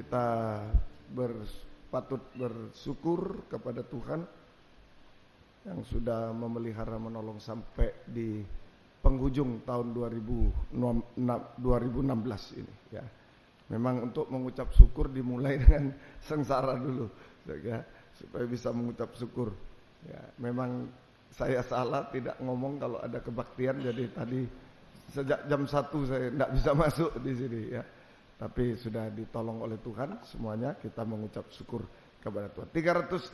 kita patut bersyukur kepada Tuhan yang sudah memelihara menolong sampai di penghujung tahun 2016 ini ya. Memang untuk mengucap syukur dimulai dengan sengsara dulu ya, supaya bisa mengucap syukur ya. Memang saya salah tidak ngomong kalau ada kebaktian, jadi tadi sejak jam 1 saya tidak bisa masuk di sini ya. Tapi sudah ditolong oleh Tuhan semuanya, kita mengucap syukur kepada Tuhan. 360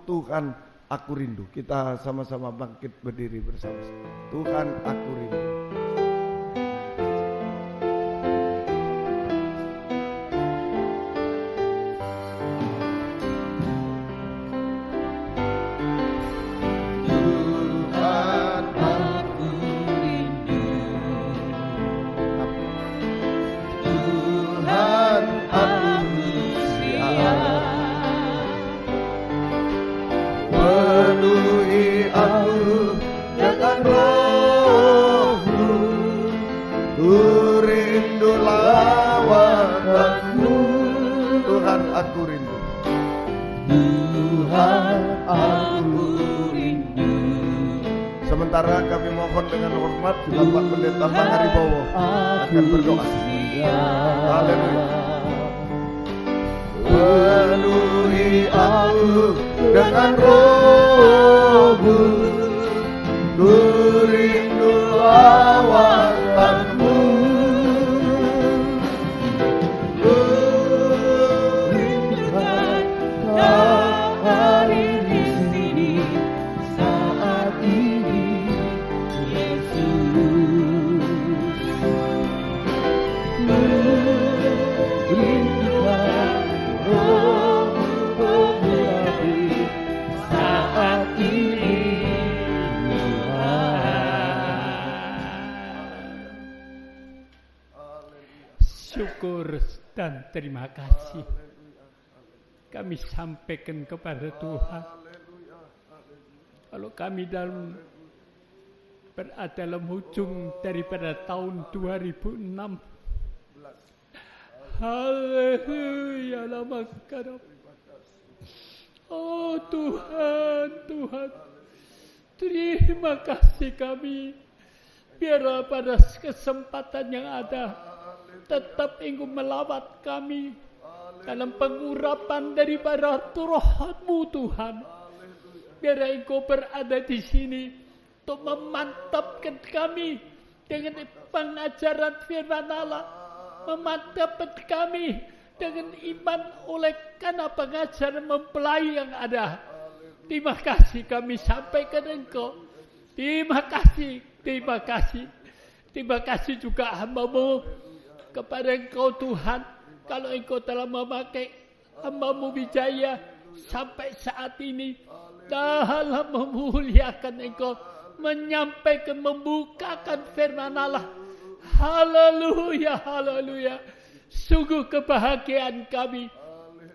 Tuhan aku rindu. Kita sama-sama bangkit berdiri bersama-sama. Tuhan aku rindu. Sementara kami mohon dengan hormat Bapak Pendeta Pangaribowo akan berdoa. Haleluya. Penuhi aku dengan roh-Mu, ku rindu lawatanmu. Ku rindukan hari di sini saat ini, Yesus. Ku rindukan roh-Mu berapi saat ini. Syukur dan terima kasih kami sampaikan kepada Tuhan. Kalau kami berada dalam ujung daripada tahun 2006, haleluya, lama karab. Oh Tuhan, Tuhan, terima kasih kami. Biarlah pada kesempatan yang ada tetap Engkau melawat kami dalam pengurapan daripada Roh-Mu Tuhan. Biar Engkau berada di sini untuk memantapkan kami dengan pengajaran firman Allah, memantapkan kami dengan iman oleh karena pengajaran mempelai yang ada. Terima kasih kami sampaikan Engkau. Terima kasih, terima kasih. Terima kasih juga hamba-Mu kepada Engkau Tuhan, kalau Engkau telah memakai hamba-Mu Wijaya sampai saat ini dalam memuliakan Engkau, menyampaikan, membukakan firman Allah. Haleluya, haleluya. Sungguh kebahagiaan kami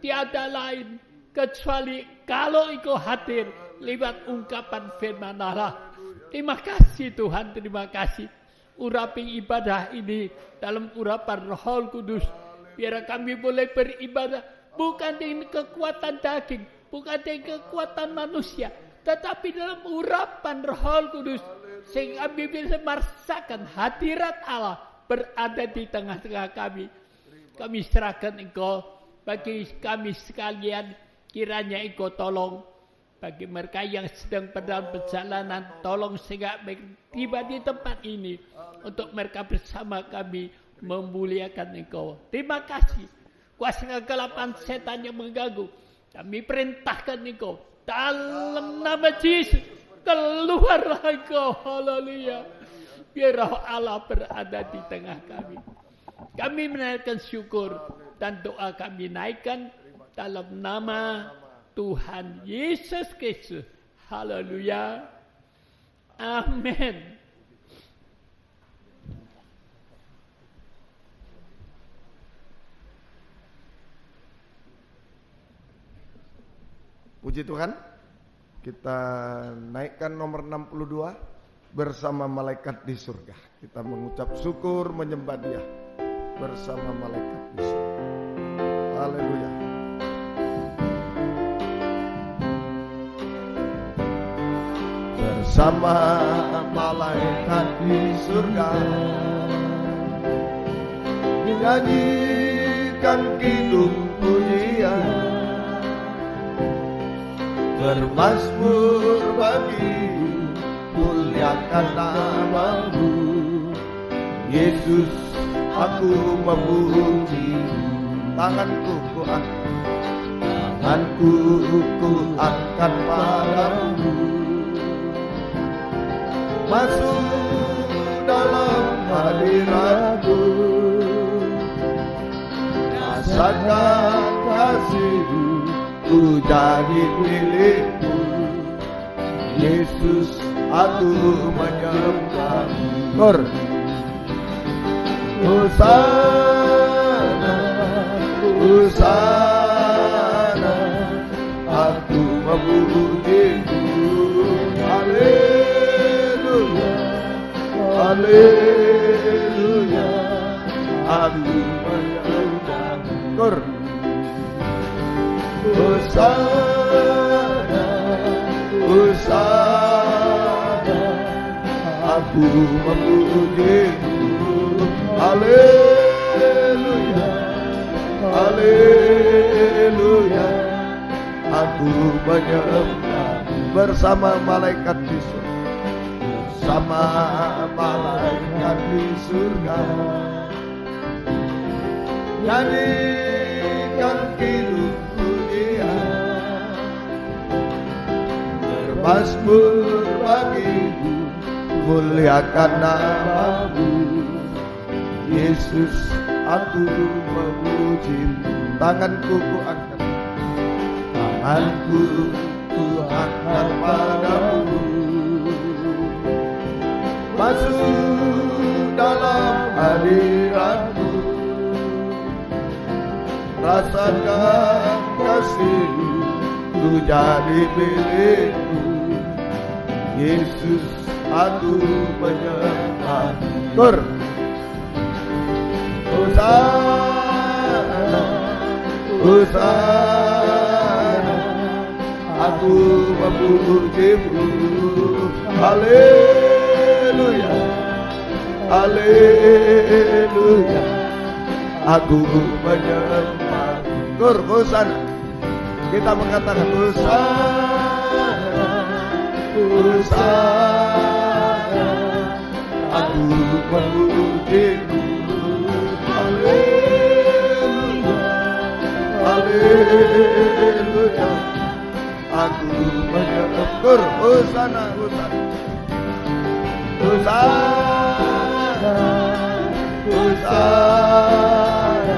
tiada lain kecuali kalau Engkau hadir lewat ungkapan firman Allah. Terima kasih Tuhan, terima kasih. Urapi ibadah ini dalam urapan Roh Kudus. Biar kami boleh beribadah bukan dengan kekuatan daging, bukan dengan kekuatan manusia, tetapi dalam urapan Roh Kudus, sehingga kami bisa merasakan hadirat Allah berada di tengah-tengah kami. Kami serahkan Engkau bagi kami sekalian, kiranya Engkau tolong. Bagi mereka yang sedang dalam perjalanan, tolong sehingga tiba di tempat ini untuk mereka bersama kami memuliakan Engkau. Terima kasih. Kuasa kegelapan setan yang mengganggu, kami perintahkan Engkau dalam nama Yesus, keluarlah Engkau. Haleluya. Biar Roh Allah berada di tengah kami. Kami menaikkan syukur dan doa kami naikkan dalam nama Tuhan Yesus Kristus. Haleluya. Amin. Puji Tuhan. Kita naikkan nomor 62 bersama malaikat di surga. Kita mengucap syukur menyembah Dia bersama malaikat di surga. Haleluya. Bersama malaikat di surga menyanyikan kidung pujian, bermazmur bagi muliakan nama-Mu Yesus, aku memuji. Tanganku ku angkat padamu, masuk dalam hadirat-Mu, rasakan kasih-Mu, ku jadi milik-Mu Yesus, aku menyembah-Mu. Hosana, Hosana, aku memuji-Mu. Haleluya, haleluya, aku menyembah-Mu. Hosana, Hosana, aku memuji-Mu. Haleluya, haleluya, aku menyembah. Bersama malaikat di surga, bersama malaikat di surga, nyanyikan kidung pujian, bermazmur bagi-Mu, muliakan nama-Mu Yesus, aku memuji-Mu. Tanganku ku angkat, tanganku ku angkat padamu, masuk dalam hadirat-Mu, rasakan kasih-Mu, ku jadi milik-Mu Yesus, aku menyembah-Mu. Hosana, Hosana, aku memuji-Mu. Haleluya, haleluya, aku menyembah-Mu. Hosana, kita mengatakan Hosana, Hosana, aku memuji-Mu. Haleluya, haleluya, aku menyembah. Hosana, Hosana, Hosana, Hosana,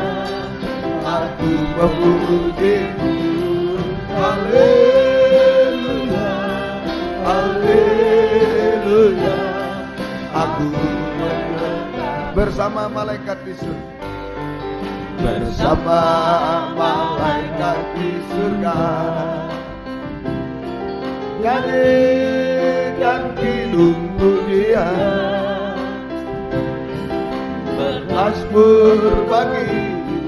aku memuji-Mu. Haleluya, haleluya, aku menyembah. Bersama malaikat di surga, bersama malaikat di surga, nyanyikan kidung pujian, bermazmur bagi-Mu,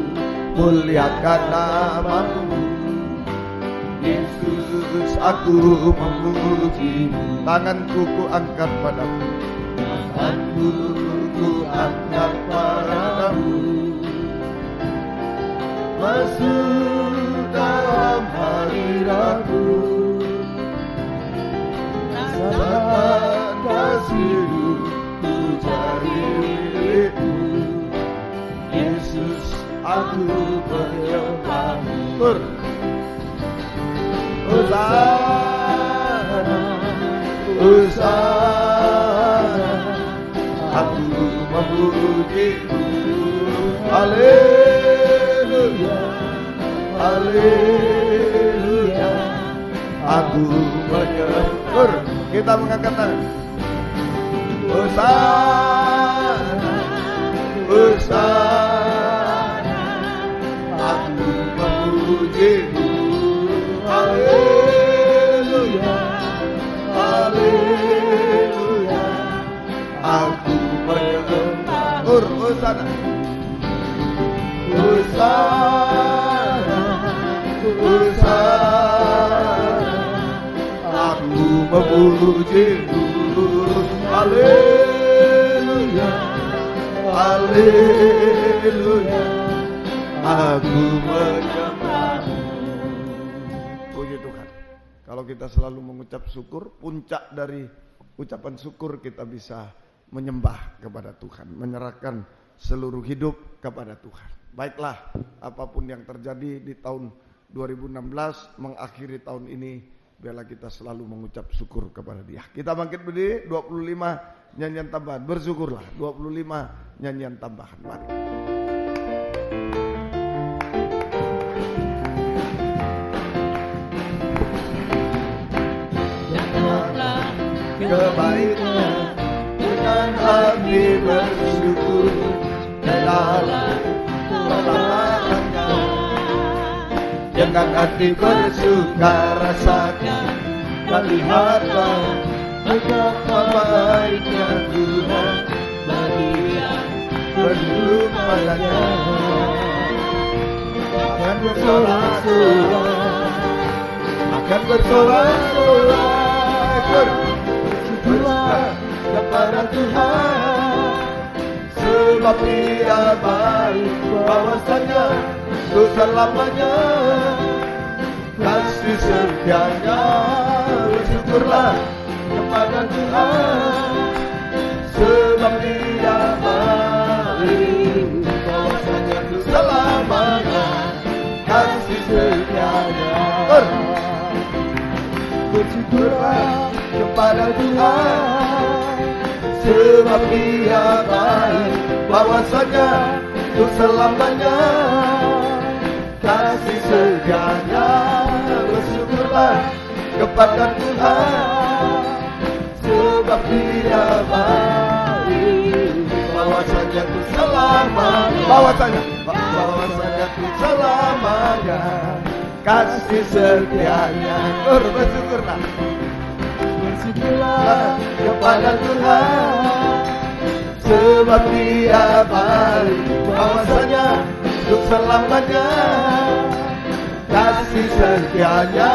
muliakan nama-Mu Yesus, aku memuji-Mu. Tanganku ku angkat padamu, tanganku ku angkat padamu, masuk dalam hadirat-Mu, rasakan kasih-Mu, ku jadi milik-Mu Yesus, aku menyembah-Mu. Hosana, Hosana, aku memuji-Mu. Haleluya, haleluya, aku menyembah. Kita mengangkat tangan. Hosana, Hosana, aku memuji-Mu. Haleluya, haleluya, aku menyembah. Hosana, Hosana, memujimu. Haleluya, haleluya, aku menyembahmu. Puji Tuhan. Kalau kita selalu mengucap syukur, puncak dari ucapan syukur kita bisa menyembah kepada Tuhan, menyerahkan seluruh hidup kepada Tuhan. Baiklah, apapun yang terjadi di tahun 2016 mengakhiri tahun ini, biarlah kita selalu mengucap syukur kepada Dia. Kita bangkit berdiri, 25 nyanyian tambahan. Bersyukurlah, 25 nyanyian tambahan. Mari. Datanglah Kebaikan dengan hati bersyukur dalam kelemahannya, dengan hati bersuka rasakan dan lihatlah betapa baiknya Tuhan bagi yang berlindung padanya. Akan bersorak-sorai, akan bersorak-sorai, bersyukurlah kepada Tuhan, sebab Dia baik, bahwasanya untuk selamanya kasih setianya. Bersyukurlah kepada Tuhan, sebab Dia baik, bahwasanya untuk selamanya kasih setianya. Bersyukurlah kepada Tuhan, sebab Dia baik, bahwasanya untuk selamanya kasih setianya. Bersyukurlah kepada Tuhan, sebab Dia baik, bahwasanya untuk selamanya, bahwasanya untuk selamanya kasih setianya. Bersyukurlah, bersyukurlah kepada Tuhan, sebab Dia baik, bahwasanya untuk selamanya kasih setianya.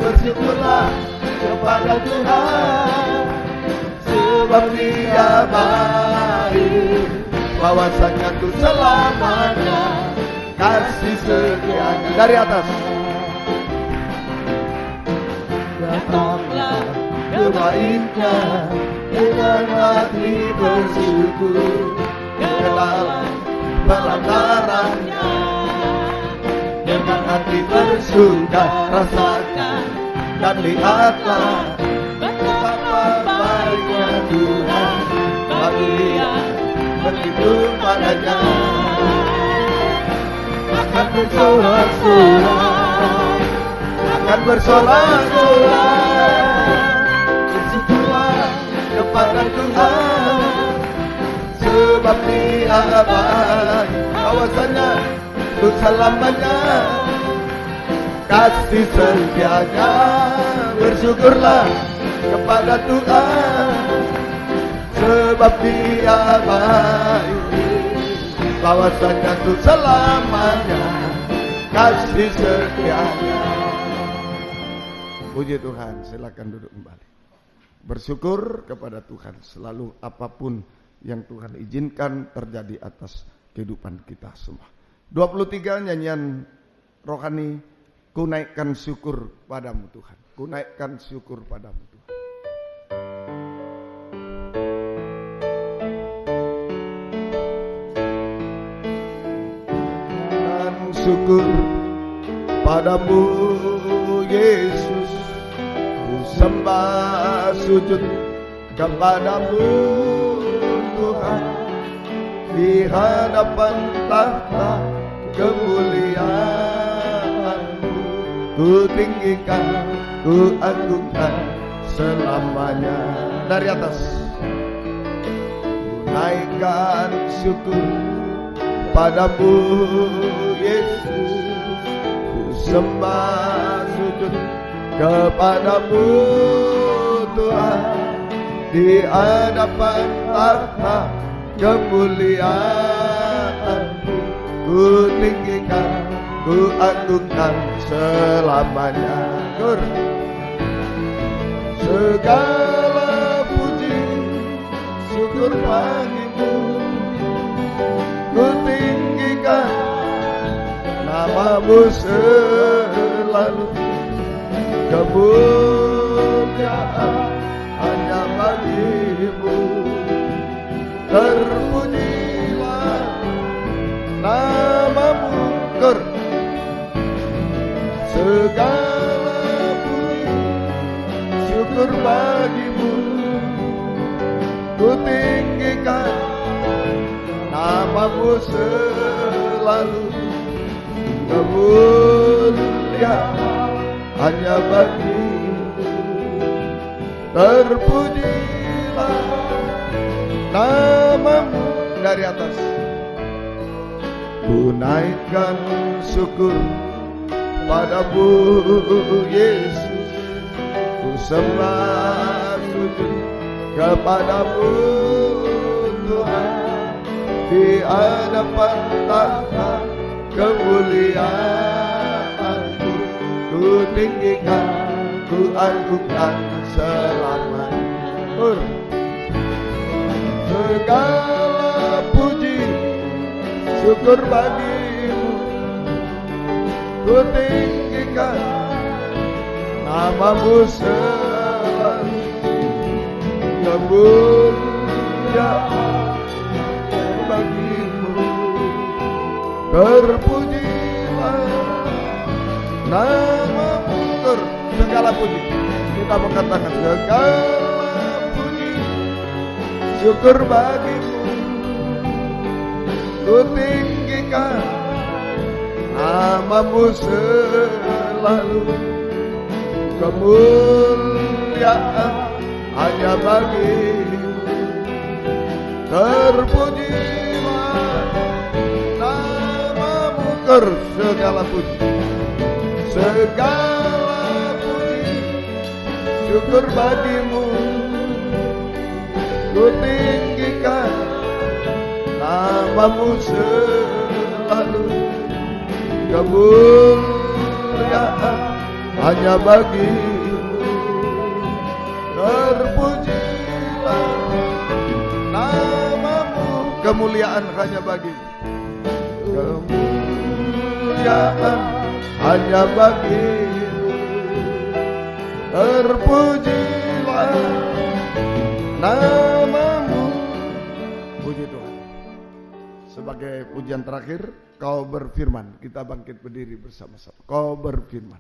Bersyukurlah kepada Tuhan, sebab Dia baik, bahwasanya untuk selamanya kasih setianya. Dari atas. Datanglah kebaikan dengan hati bersyukur dalam pelanggarannya, dengan hati bersuka rasakan dan lihatlah betapa baiknya Tuhan bagi yang berlindung padanya. Akan bersorak-sorai, akan bersorak-sorai, bersyukurlah kepada Tuhan, sebab Dia baik, bahwasanya untuk selamanya kasih setianya. Bersyukurlah kepada Tuhan, sebab Dia baik, bahwasanya untuk selamanya kasih setianya. Puji Tuhan, silakan duduk kembali. Bersyukur kepada Tuhan selalu apapun yang Tuhan izinkan terjadi atas kehidupan kita semua. 23 nyanyian rohani, ku naikkan syukur padamu Tuhan. Ku naikkan syukur padamu Tuhan. Syukur padamu Yesus, ku sembah sujud kepadamu Tuhan, di hadapan tahta kemuliaan-Mu, ku tinggikan, ku agungkan selamanya. Dari atas, ku naikkan syukur padamu Yesus, ku sembah sujud kepadamu Tuhan, di hadapan tahta kemuliaan-Mu, ku tinggikan, ku agungkan selamanya. segala puji syukur bagimu. Ku tinggikan namamu selalu, kemuliaan hanya bagimu. Terpujilah namamu, segala puji syukur bagimu. Ku tinggikan namamu selalu, kemuliaan hanya bagimu. Terpujilah namamu. Dari atas ku naikkan syukur padamu Yesus, ku sembah sujud kepadamu Tuhan, di hadapan tahta kemuliaan-Mu. Ku tinggikan, ku agungkan selamanya. Segala puji syukur bagimu. Ku tinggikan namamu selalu, kemuliaan bagimu. Terpujilah namamu, segala puji. Kita mengatakan segala puji syukur bagimu. Ku tinggikan namamu selalu, kemuliaan hanya bagimu. Terpujilah namamu, segala puji, segala puji syukur bagimu. Ku tinggikan namamu selalu, kemuliaan hanya bagimu. Terpujilah namamu, kemuliaan hanya bagimu. Kemuliaan hanya bagimu. Terpujilah namamu. Puji Tuhan. Sebagai pujian terakhir, Kau berfirman. Kita bangkit berdiri bersama-sama. Kau berfirman.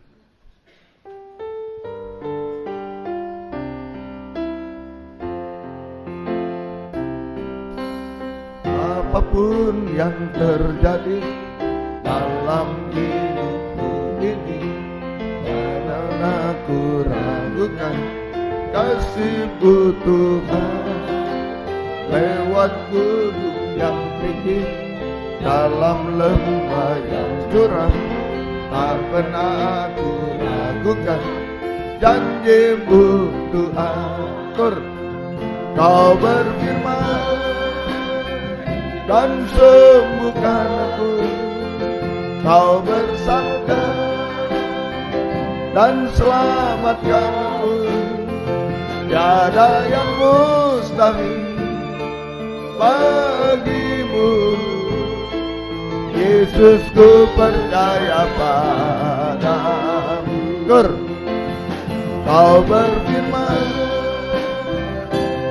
Apapun yang terjadi dalam hidupku ini, jangan aku ragukan kasih-Mu Tuhan. Lewat gunung yang tinggi, dalam lembah yang curam, tak pernah aku ragukan janji-Mu Tuhan. Kau berfirman dan sembuhkan aku. Kau bersabda dan selamatkan aku. Tiada yang mustahil bagimu. Yesus, ku percaya padamu. Kau berfirman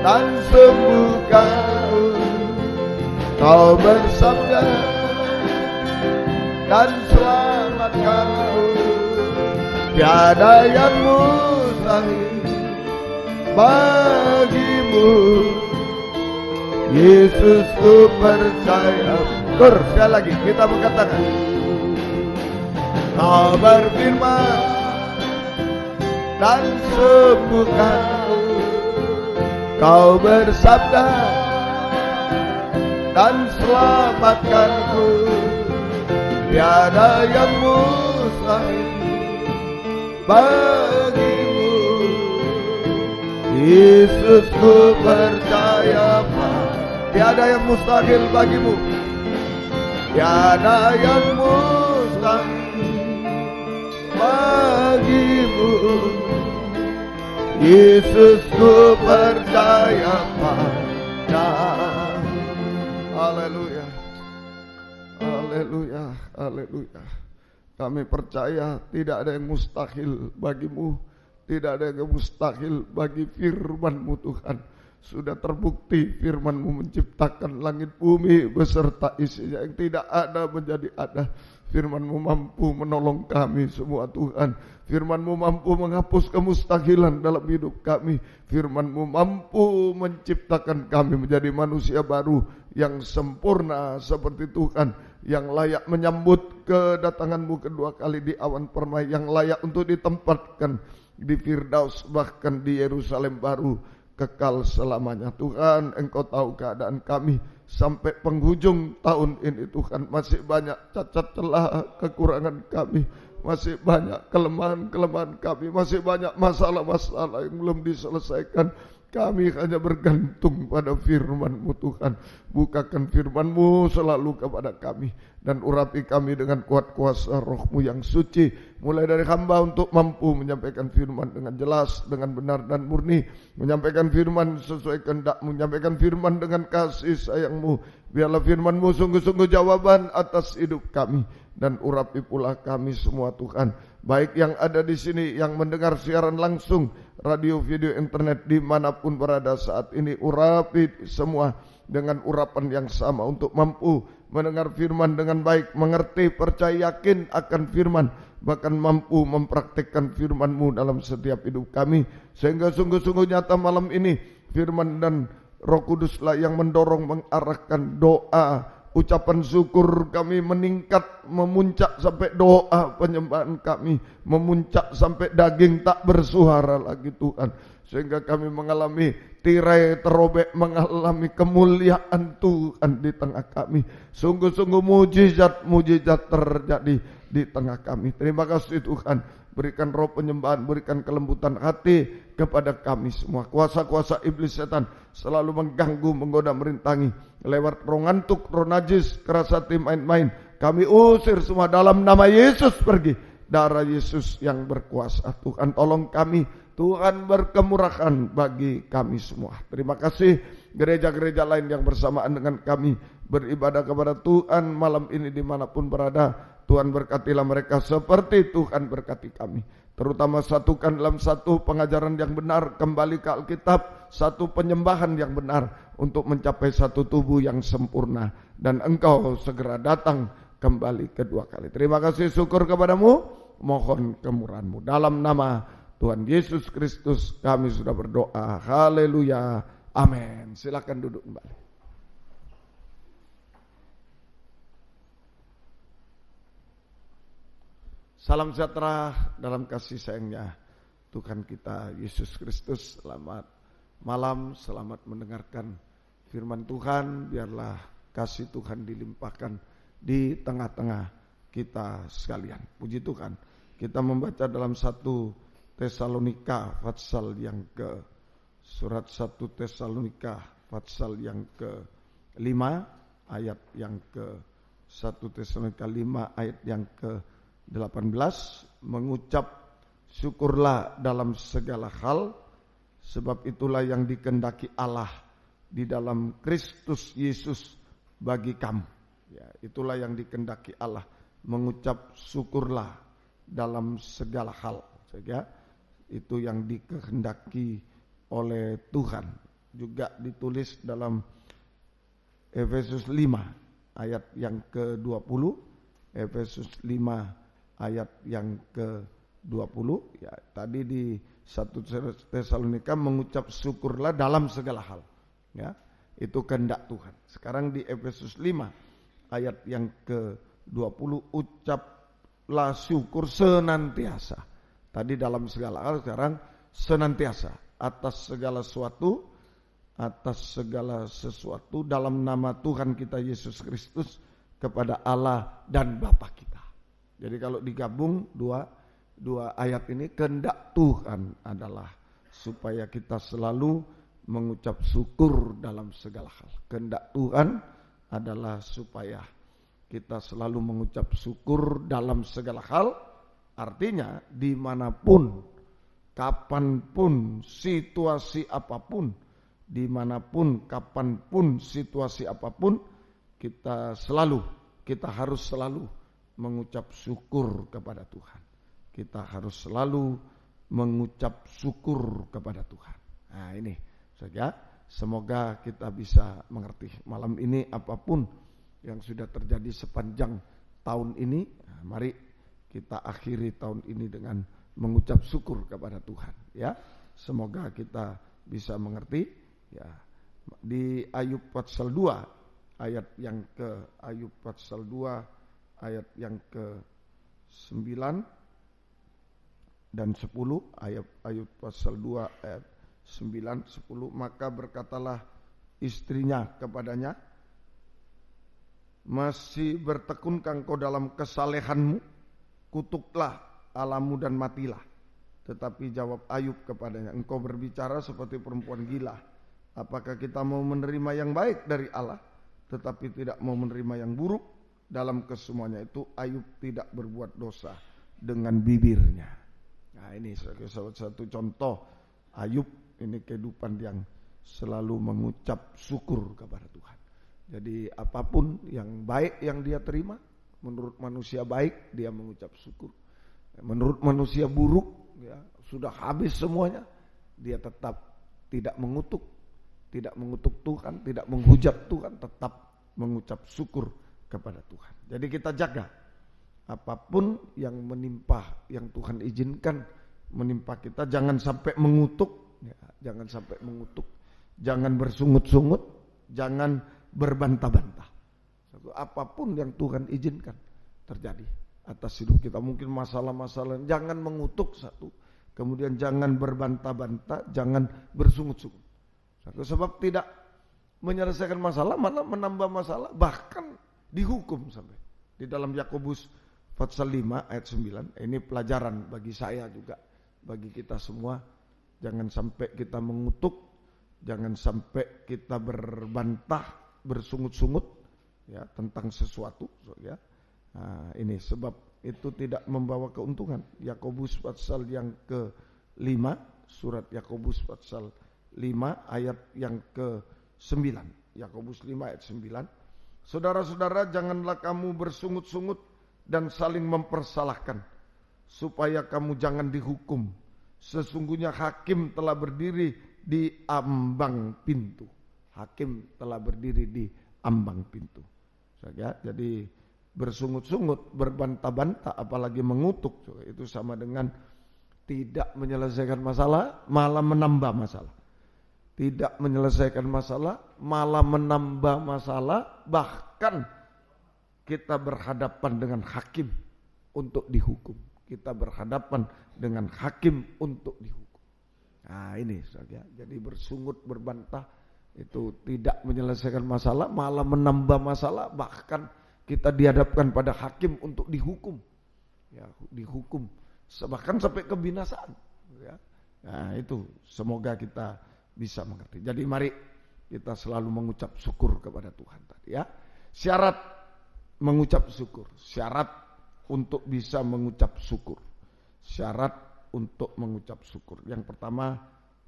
dan sembuhkan aku. Kau bersabda dan selamatkan aku. Tiada yang mustahil bagimu. Yesus, ku percaya. Sekali lagi kita mengatakan, Kau berfirman dan sembuhkan aku. Kau bersabda dan selamatkanku. Tiada yang mustahil bagimu. Yesus, ku percaya, tiada yang mustahil bagimu. Tiada yang mustahil bagimu. Yesus ku percaya pada. Haleluya, haleluya, haleluya. Kami percaya tidak ada yang mustahil bagimu, tidak ada yang mustahil bagi firman-Mu Tuhan. Sudah terbukti firman-Mu menciptakan langit bumi beserta isinya, yang tidak ada menjadi ada. Firman-Mu mampu menolong kami semua Tuhan. Firman-Mu mampu menghapus kemustahilan dalam hidup kami. Firman-Mu mampu menciptakan kami menjadi manusia baru yang sempurna seperti Tuhan, yang layak menyambut kedatangan-Mu kedua kali di awan permai, yang layak untuk ditempatkan di Firdaus, bahkan di Yerusalem baru kekal selamanya. Tuhan, Engkau tahu keadaan kami sampai penghujung tahun ini Tuhan. Masih banyak cacat celah kekurangan kami, masih banyak kelemahan-kelemahan kami, masih banyak masalah-masalah yang belum diselesaikan. Kami hanya bergantung pada firman-Mu Tuhan. Bukakan firman-Mu selalu kepada kami, dan urapi kami dengan kuat kuasa Roh-Mu yang suci. Mulai dari hamba untuk mampu menyampaikan firman dengan jelas, dengan benar dan murni. Menyampaikan firman sesuai kehendak-Mu, menyampaikan firman dengan kasih sayang-Mu. Biarlah firman-Mu sungguh-sungguh jawaban atas hidup kami. Dan urapi pula kami semua Tuhan, baik yang ada di sini, yang mendengar siaran langsung, radio, video, internet, dimanapun berada saat ini. Urapi semua dengan urapan yang sama untuk mampu mendengar firman dengan baik, mengerti, percaya, yakin akan firman, bahkan mampu mempraktikkan firman-Mu dalam setiap hidup kami, sehingga sungguh-sungguh nyata malam ini firman dan Roh Kuduslah yang mendorong, mengarahkan doa, ucapan syukur kami meningkat, memuncak sampai doa penyembahan kami, memuncak sampai daging tak bersuara lagi Tuhan, sehingga kami mengalami tirai terobek, mengalami kemuliaan Tuhan di tengah kami. Sungguh-sungguh mujizat-mujizat terjadi di tengah kami. Terima kasih Tuhan. Berikan roh penyembahan, berikan kelembutan hati kepada kami semua. Kuasa-kuasa iblis setan selalu mengganggu, menggoda, merintangi lewat roh ngantuk, roh najis, keras hati, main-main. Kami usir semua dalam nama Yesus, pergi. Darah Yesus yang berkuasa. Tuhan tolong kami, Tuhan berkemurahan bagi kami semua. Terima kasih gereja-gereja lain yang bersamaan dengan kami beribadah kepada Tuhan malam ini dimanapun berada. Tuhan berkatilah mereka seperti Tuhan berkati kami. Terutama satukan dalam satu pengajaran yang benar, kembali ke Alkitab, satu penyembahan yang benar untuk mencapai satu tubuh yang sempurna. Dan Engkau segera datang kembali kedua kali. Terima kasih, syukur kepadamu, mohon kemurahan-Mu. Dalam nama Tuhan Yesus Kristus kami sudah berdoa. Haleluya. Amin. Silakan duduk kembali. Salam sejahtera dalam kasih sayangnya Tuhan kita Yesus Kristus. Selamat malam, selamat mendengarkan firman Tuhan. Biarlah kasih Tuhan dilimpahkan di tengah-tengah kita sekalian. Puji Tuhan. Kita membaca dalam 1 Tesalonika pasal yang ke surat 1 Tesalonika pasal yang ke-5 ayat yang ke 1 Tesalonika 5 ayat yang ke 18, mengucap syukurlah dalam segala hal, sebab itulah yang dikehendaki Allah di dalam Kristus Yesus bagi kamu. Ya, itulah yang dikehendaki Allah, mengucap syukurlah dalam segala hal. Sehingga itu yang dikehendaki oleh Tuhan. Juga ditulis dalam Efesus 5 ayat yang ke-20, Efesus 5 ayat yang ke-20, ya, tadi di 1 Tesalonika mengucap syukurlah dalam segala hal, ya, itu kehendak Tuhan. Sekarang di Efesus 5 ayat yang ke-20, ucaplah syukur senantiasa. Tadi dalam segala hal, sekarang senantiasa, atas segala sesuatu dalam nama Tuhan kita Yesus Kristus kepada Allah dan Bapa kita. Jadi kalau digabung dua ayat ini, kehendak Tuhan adalah supaya kita selalu mengucap syukur dalam segala hal. Kehendak Tuhan adalah supaya kita selalu mengucap syukur dalam segala hal. Artinya dimanapun kapanpun, situasi apapun, dimanapun, kapanpun, situasi apapun, kita harus selalu mengucap syukur kepada Tuhan. Kita harus selalu mengucap syukur kepada Tuhan. Nah ini saja, semoga kita bisa mengerti malam ini apapun yang sudah terjadi sepanjang tahun ini. Nah, mari kita akhiri tahun ini dengan mengucap syukur kepada Tuhan. Ya, semoga kita bisa mengerti. Ya, di Ayub pasal 2 ayat yang Ayub pasal 2 ayat yang ke-9 dan 10, Ayub pasal 2 ayat 9, 10, maka berkatalah istrinya kepadanya, masih bertekunkah engkau dalam kesalehanmu? Kutuklah Allahmu dan matilah. Tetapi jawab Ayub kepadanya, engkau berbicara seperti perempuan gila. Apakah kita mau menerima yang baik dari Allah, tetapi tidak mau menerima yang buruk? Dalam kesemuanya itu Ayub tidak berbuat dosa dengan bibirnya. Nah ini satu contoh Ayub, ini kehidupan yang selalu mengucap syukur kepada Tuhan. Jadi apapun yang baik yang dia terima, menurut manusia baik dia mengucap syukur. Menurut manusia buruk, ya sudah habis semuanya, dia tetap tidak mengutuk Tuhan, tidak menghujat Tuhan, tetap mengucap syukur kepada Tuhan. Jadi kita jaga apapun yang menimpa, yang Tuhan izinkan menimpa kita, jangan sampai mengutuk, ya, jangan sampai mengutuk, jangan bersungut-sungut, jangan berbantah-bantah. Apapun yang Tuhan izinkan terjadi atas hidup kita, mungkin masalah-masalah, jangan mengutuk satu, kemudian jangan berbantah-bantah, jangan bersungut-sungut. Sebab tidak menyelesaikan masalah, malah menambah masalah, bahkan dihukum sampai. Di dalam Yakobus pasal 5 ayat 9, ini pelajaran bagi saya juga, bagi kita semua. Jangan sampai kita mengutuk, jangan sampai kita berbantah, bersungut-sungut ya tentang sesuatu, ya. Nah, ini sebab itu tidak membawa keuntungan. Yakobus pasal yang ke-5, surat Yakobus pasal 5 ayat yang ke-9. Yakobus 5 ayat 9. Saudara-saudara, janganlah kamu bersungut-sungut dan saling mempersalahkan, supaya kamu jangan dihukum. Sesungguhnya hakim telah berdiri di ambang pintu. Hakim telah berdiri di ambang pintu. Jadi bersungut-sungut, berbantah-bantah, apalagi mengutuk, itu sama dengan tidak menyelesaikan masalah, malah menambah masalah. Tidak menyelesaikan masalah, malah menambah masalah, bahkan kita berhadapan dengan hakim untuk dihukum. Kita berhadapan dengan hakim untuk dihukum. Nah ini saja. Jadi bersungut, berbantah itu tidak menyelesaikan masalah, malah menambah masalah, bahkan kita dihadapkan pada hakim untuk dihukum. Ya, dihukum bahkan sampai kebinasaan, ya. Nah, itu semoga kita bisa mengerti. Jadi mari kita selalu mengucap syukur kepada Tuhan tadi, ya. Syarat mengucap syukur, syarat untuk bisa mengucap syukur. Syarat untuk mengucap syukur. Yang pertama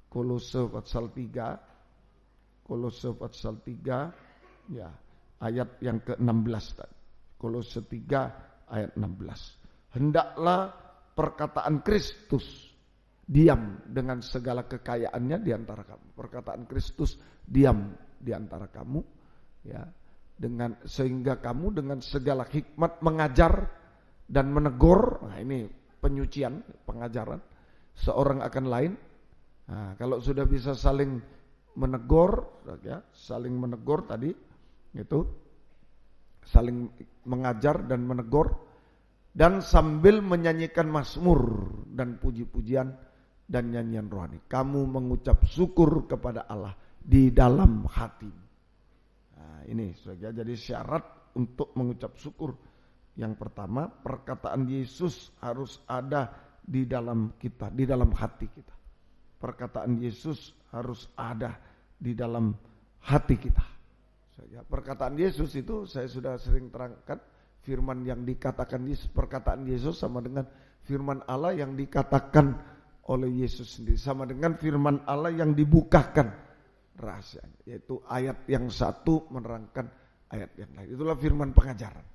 Kolose pasal 3. Kolose pasal 3 ya, ayat yang ke-16 tadi. Kolose 3 ayat 16. Hendaklah perkataan Kristus diam dengan segala kekayaannya di antara kamu. Perkataan Kristus diam di antara kamu, ya, dengan sehingga kamu dengan segala hikmat mengajar dan menegur. Nah, ini penyucian, pengajaran seorang akan lain. Nah, kalau sudah bisa saling menegur, ya, saling menegur tadi itu, saling mengajar dan menegur, dan sambil menyanyikan mazmur dan puji-pujian dan nyanyian rohani, kamu mengucap syukur kepada Allah di dalam hati. Nah, ini saja. Jadi syarat untuk mengucap syukur yang pertama, perkataan Yesus harus ada di dalam kita, di dalam hati kita. Perkataan Yesus harus ada di dalam hati kita. Perkataan Yesus itu saya sudah sering terangkan, firman yang dikatakan Yesus, perkataan Yesus sama dengan firman Allah yang dikatakan oleh Yesus sendiri, sama dengan firman Allah yang dibukakan rahasianya, yaitu ayat yang satu menerangkan ayat yang lain. Itulah firman pengajaran.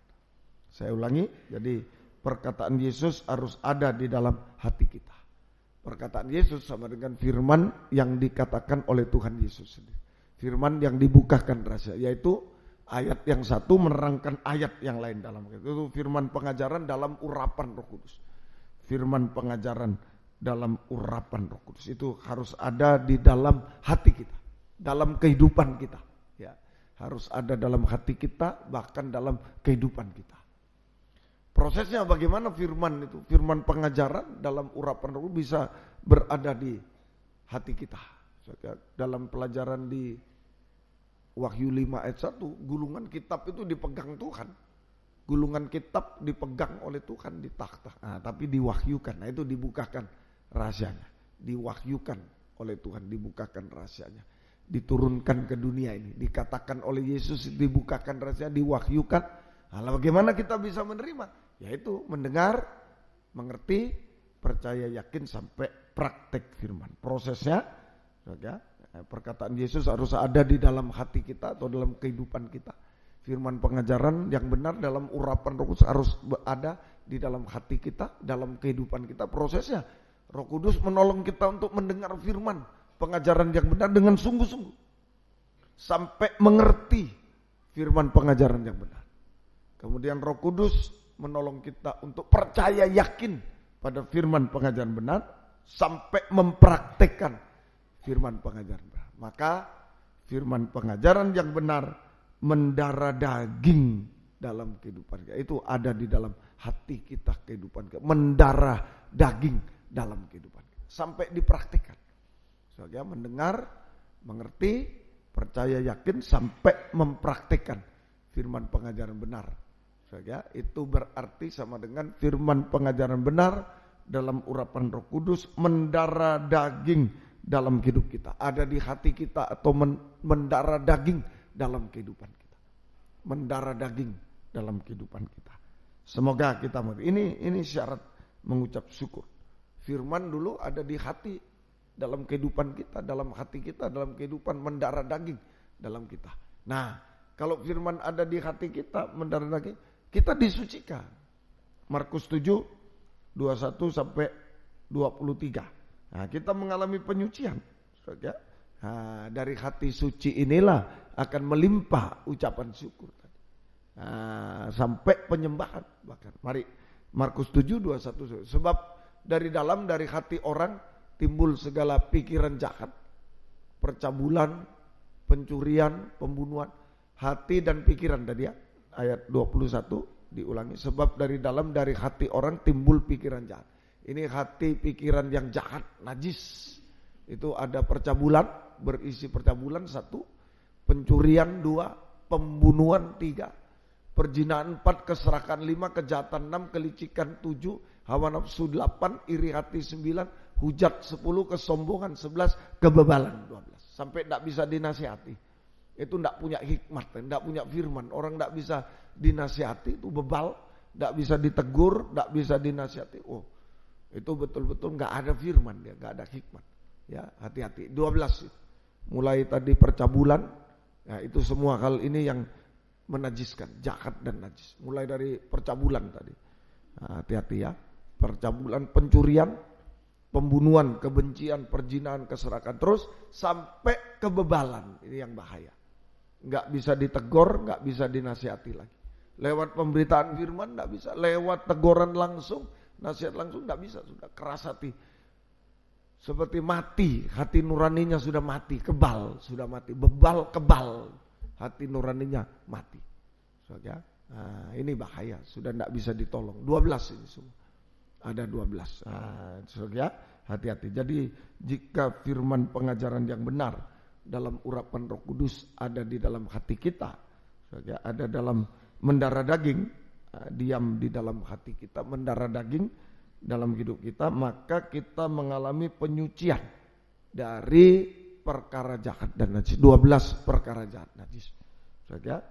Saya ulangi, jadi perkataan Yesus harus ada di dalam hati kita. Perkataan Yesus sama dengan firman yang dikatakan oleh Tuhan Yesus sendiri. Firman yang dibukakan rahasia, yaitu ayat yang satu menerangkan ayat yang lain dalam itu firman pengajaran dalam urapan Roh Kudus. Firman pengajaran dalam urapan Roh Kudus itu harus ada di dalam hati kita, dalam kehidupan kita. Ya, harus ada dalam hati kita, bahkan dalam kehidupan kita. Prosesnya bagaimana firman itu? Firman pengajaran dalam urapan Roh bisa berada di hati kita. Dalam pelajaran di Wahyu 5 ayat 1, gulungan kitab itu dipegang Tuhan. Gulungan kitab dipegang oleh Tuhan di takhta. Tapi diwahyukan. Nah, itu dibukakan rahasianya. Diwahyukan oleh Tuhan, dibukakan rahasianya. Diturunkan ke dunia ini. Dikatakan oleh Yesus, dibukakan rahasia, diwahyukan. Nah, bagaimana kita bisa menerima? Yaitu mendengar, mengerti, percaya, yakin, sampai praktek firman. Prosesnya, perkataan Yesus harus ada di dalam hati kita atau dalam kehidupan kita. Firman pengajaran yang benar dalam urapan Roh Kudus harus ada di dalam hati kita, dalam kehidupan kita. Prosesnya, Roh Kudus menolong kita untuk mendengar firman pengajaran yang benar dengan sungguh-sungguh. Sampai mengerti firman pengajaran yang benar. Kemudian Roh Kudus menolong kita untuk percaya yakin pada firman pengajaran benar sampai mempraktekkan firman pengajaran benar. Maka firman pengajaran yang benar mendarah daging dalam kehidupan kita. Itu ada di dalam hati kita, kehidupan kita. Mendarah daging dalam kehidupan kita. Sampai dipraktekkan. Soalnya mendengar, mengerti, percaya yakin sampai mempraktekkan firman pengajaran benar. Ya, itu berarti sama dengan firman pengajaran benar dalam urapan Roh Kudus mendarah daging dalam hidup kita. Ada di hati kita atau mendarah daging dalam kehidupan kita. Mendarah daging dalam kehidupan kita. Semoga kita mengerti. Ini syarat mengucap syukur. Firman dulu ada di hati dalam kehidupan kita, dalam hati kita, dalam kehidupan mendarah daging dalam kita. Nah, kalau firman ada di hati kita mendarah daging, kita disucikan. Markus 7, 21 sampai 23. Nah, kita mengalami penyucian. Nah, dari hati suci inilah akan melimpah ucapan syukur. Nah, sampai penyembahan bahkan. Mari Markus 7, 21. Sebab dari dalam, dari hati orang timbul segala pikiran jahat, percabulan, pencurian, pembunuhan, hati dan pikiran tadi ya. Ayat 21 diulangi, sebab dari dalam, dari hati orang timbul pikiran jahat. Ini hati pikiran yang jahat, najis. Itu ada percabulan, berisi percabulan 1, pencurian 2, pembunuhan 3, perzinaan 4, keserakan 5, kejahatan 6, kelicikan 7, hawa nafsu 8, iri hati 9, hujat 10, kesombongan 11, kebebalan 12. Sampai tidak bisa dinasihati. Itu tidak punya hikmat, tidak punya firman. Orang tidak bisa dinasihati, itu bebal. Tidak bisa ditegur, tidak bisa dinasihati. Oh, itu betul-betul nggak ada firman, dia nggak ada hikmat. Ya, hati-hati. 12 itu. Mulai tadi percabulan, ya, itu semua hal ini yang menajiskan, jahat dan najis. Mulai dari percabulan tadi. Nah, hati-hati ya. Percabulan, pencurian, pembunuhan, kebencian, perzinaan, keserakan, terus sampai kebebalan. Ini yang bahaya. Nggak bisa ditegur, nggak bisa dinasihati lagi. Lewat pemberitaan firman nggak bisa, lewat teguran langsung, nasihat langsung nggak bisa, sudah keras hati. Seperti mati, hati nuraninya sudah mati, kebal, sudah mati, bebal, kebal, hati nuraninya mati. Soalnya, nah, ini bahaya, sudah nggak bisa ditolong. 12 ini semua, ada 12. Nah, soalnya hati-hati. Jadi jika firman pengajaran yang benar dalam urapan Roh Kudus ada di dalam hati kita, ada dalam mendarah daging, diam di dalam hati kita, mendarah daging dalam hidup kita, maka kita mengalami penyucian dari perkara jahat dan najis. 12 perkara jahat najis.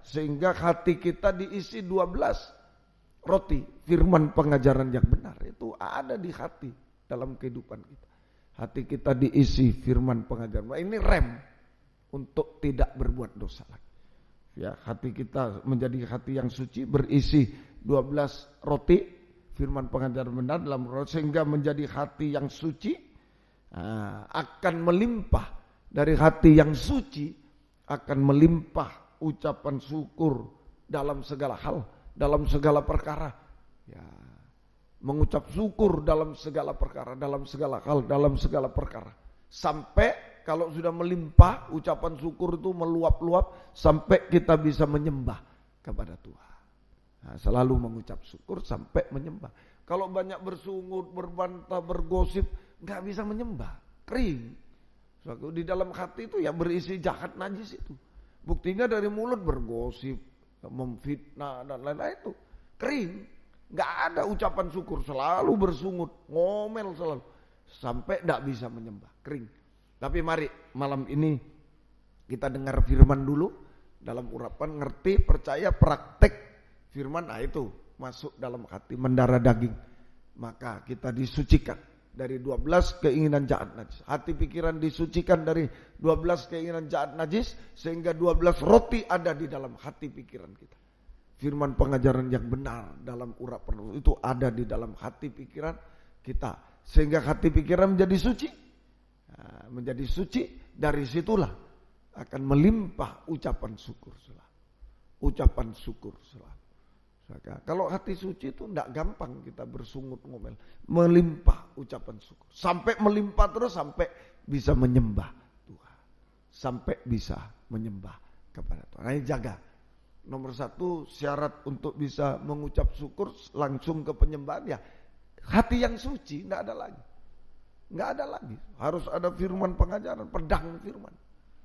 Sehingga hati kita diisi 12 roti firman pengajaran yang benar. Itu ada di hati dalam kehidupan kita. hati kita diisi firman pengajaran. Ini rem untuk tidak berbuat dosa lagi. Ya, hati kita menjadi hati yang suci, berisi 12 roti firman pengajaran benar dalam roh, sehingga menjadi hati yang suci. Akan melimpah dari hati yang suci, akan melimpah ucapan syukur dalam segala hal, dalam segala perkara. Ya, mengucap syukur dalam segala perkara, dalam segala hal, dalam segala perkara. Sampai kalau sudah melimpah, ucapan syukur itu meluap-luap sampai kita bisa menyembah kepada Tuhan. Nah, selalu mengucap syukur sampai menyembah. Kalau banyak bersungut, berbantah, bergosip, nggak bisa menyembah, kering. So, di dalam hati itu ya berisi jahat najis itu. Buktinya dari mulut bergosip, memfitnah dan lain-lain itu kering. Nggak ada ucapan syukur, selalu bersungut, ngomel selalu. Sampai nggak bisa menyembah, kering. Tapi mari malam ini kita dengar firman dulu dalam urapan, ngerti, percaya, praktek firman. Nah itu masuk dalam hati, mendarah daging. Maka kita disucikan dari 12 keinginan jahat najis. Hati pikiran disucikan dari 12 keinginan jahat najis, sehingga 12 roti ada di dalam hati pikiran kita. Firman pengajaran yang benar dalam urapan itu ada di dalam hati pikiran kita, sehingga hati pikiran menjadi suci. Menjadi suci, dari situlah akan melimpah ucapan syukur selalu. Ucapan syukur selalu. Kalau hati suci itu tidak gampang kita bersungut ngomel, melimpah ucapan syukur. Sampai melimpah terus, sampai bisa menyembah Tuhan. Sampai bisa menyembah kepada Tuhan. Nah, ini jaga. Nomor 1 syarat untuk bisa mengucap syukur langsung ke penyembahan, ya hati yang suci, tidak ada lagi. Nggak ada lagi, harus ada firman pengajaran, pedang firman.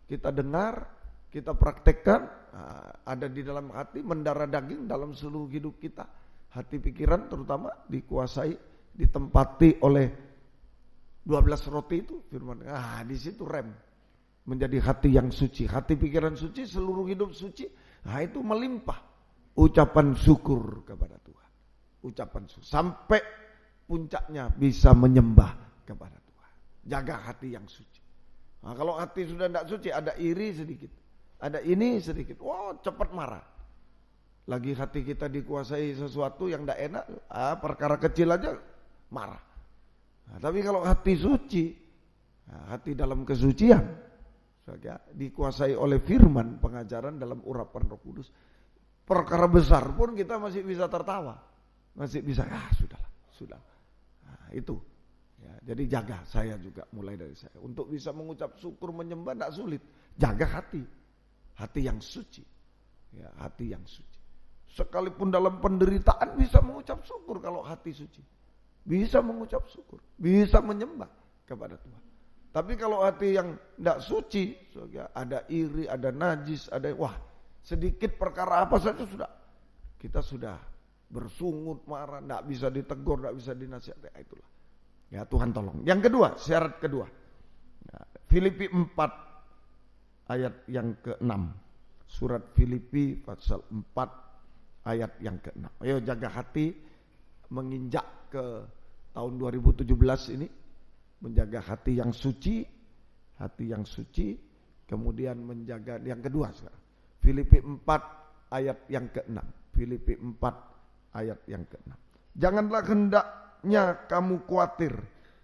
Kita dengar, kita praktekkan, ada di dalam hati, mendarah daging dalam seluruh hidup kita. Hati pikiran terutama dikuasai, ditempati oleh 12 roti itu firman. Di situ rem, menjadi hati yang suci, hati pikiran suci, seluruh hidup suci. Itu melimpah ucapan syukur kepada Tuhan. Ucapan syukur sampai puncaknya bisa menyembah kepada Tuhan. Jaga hati yang suci. Nah, kalau hati sudah tidak suci, ada iri sedikit, ada ini sedikit, cepat marah. Lagi hati kita dikuasai sesuatu yang tidak enak, perkara kecil aja marah. Nah, tapi kalau hati suci, hati dalam kesucian, dikuasai oleh firman pengajaran dalam urapan Roh Kudus, perkara besar pun kita masih bisa tertawa, masih bisa, sudah. Nah, itu. Ya, jadi jaga, saya juga mulai dari saya untuk bisa mengucap syukur, menyembah tidak sulit. Jaga hati yang suci, ya, hati yang suci. Sekalipun dalam penderitaan bisa mengucap syukur kalau hati suci, bisa mengucap syukur, bisa menyembah kepada Tuhan. Tapi kalau hati yang tidak suci, ya, ada iri, ada najis, ada sedikit perkara apa saja kita sudah bersungut, marah, tidak bisa ditegur, tidak bisa dinasihati. Itulah. Ya, Tuhan tolong. Yang kedua, syarat kedua. Filipi 4 ayat yang ke-6. Surat Filipi pasal 4 ayat yang ke-6. Ayo jaga hati menginjak ke tahun 2017 ini, menjaga hati yang suci, kemudian menjaga yang kedua sekarang. Filipi 4 ayat yang ke-6. Filipi 4 ayat yang ke-6. Janganlah hendaknya kamu khawatir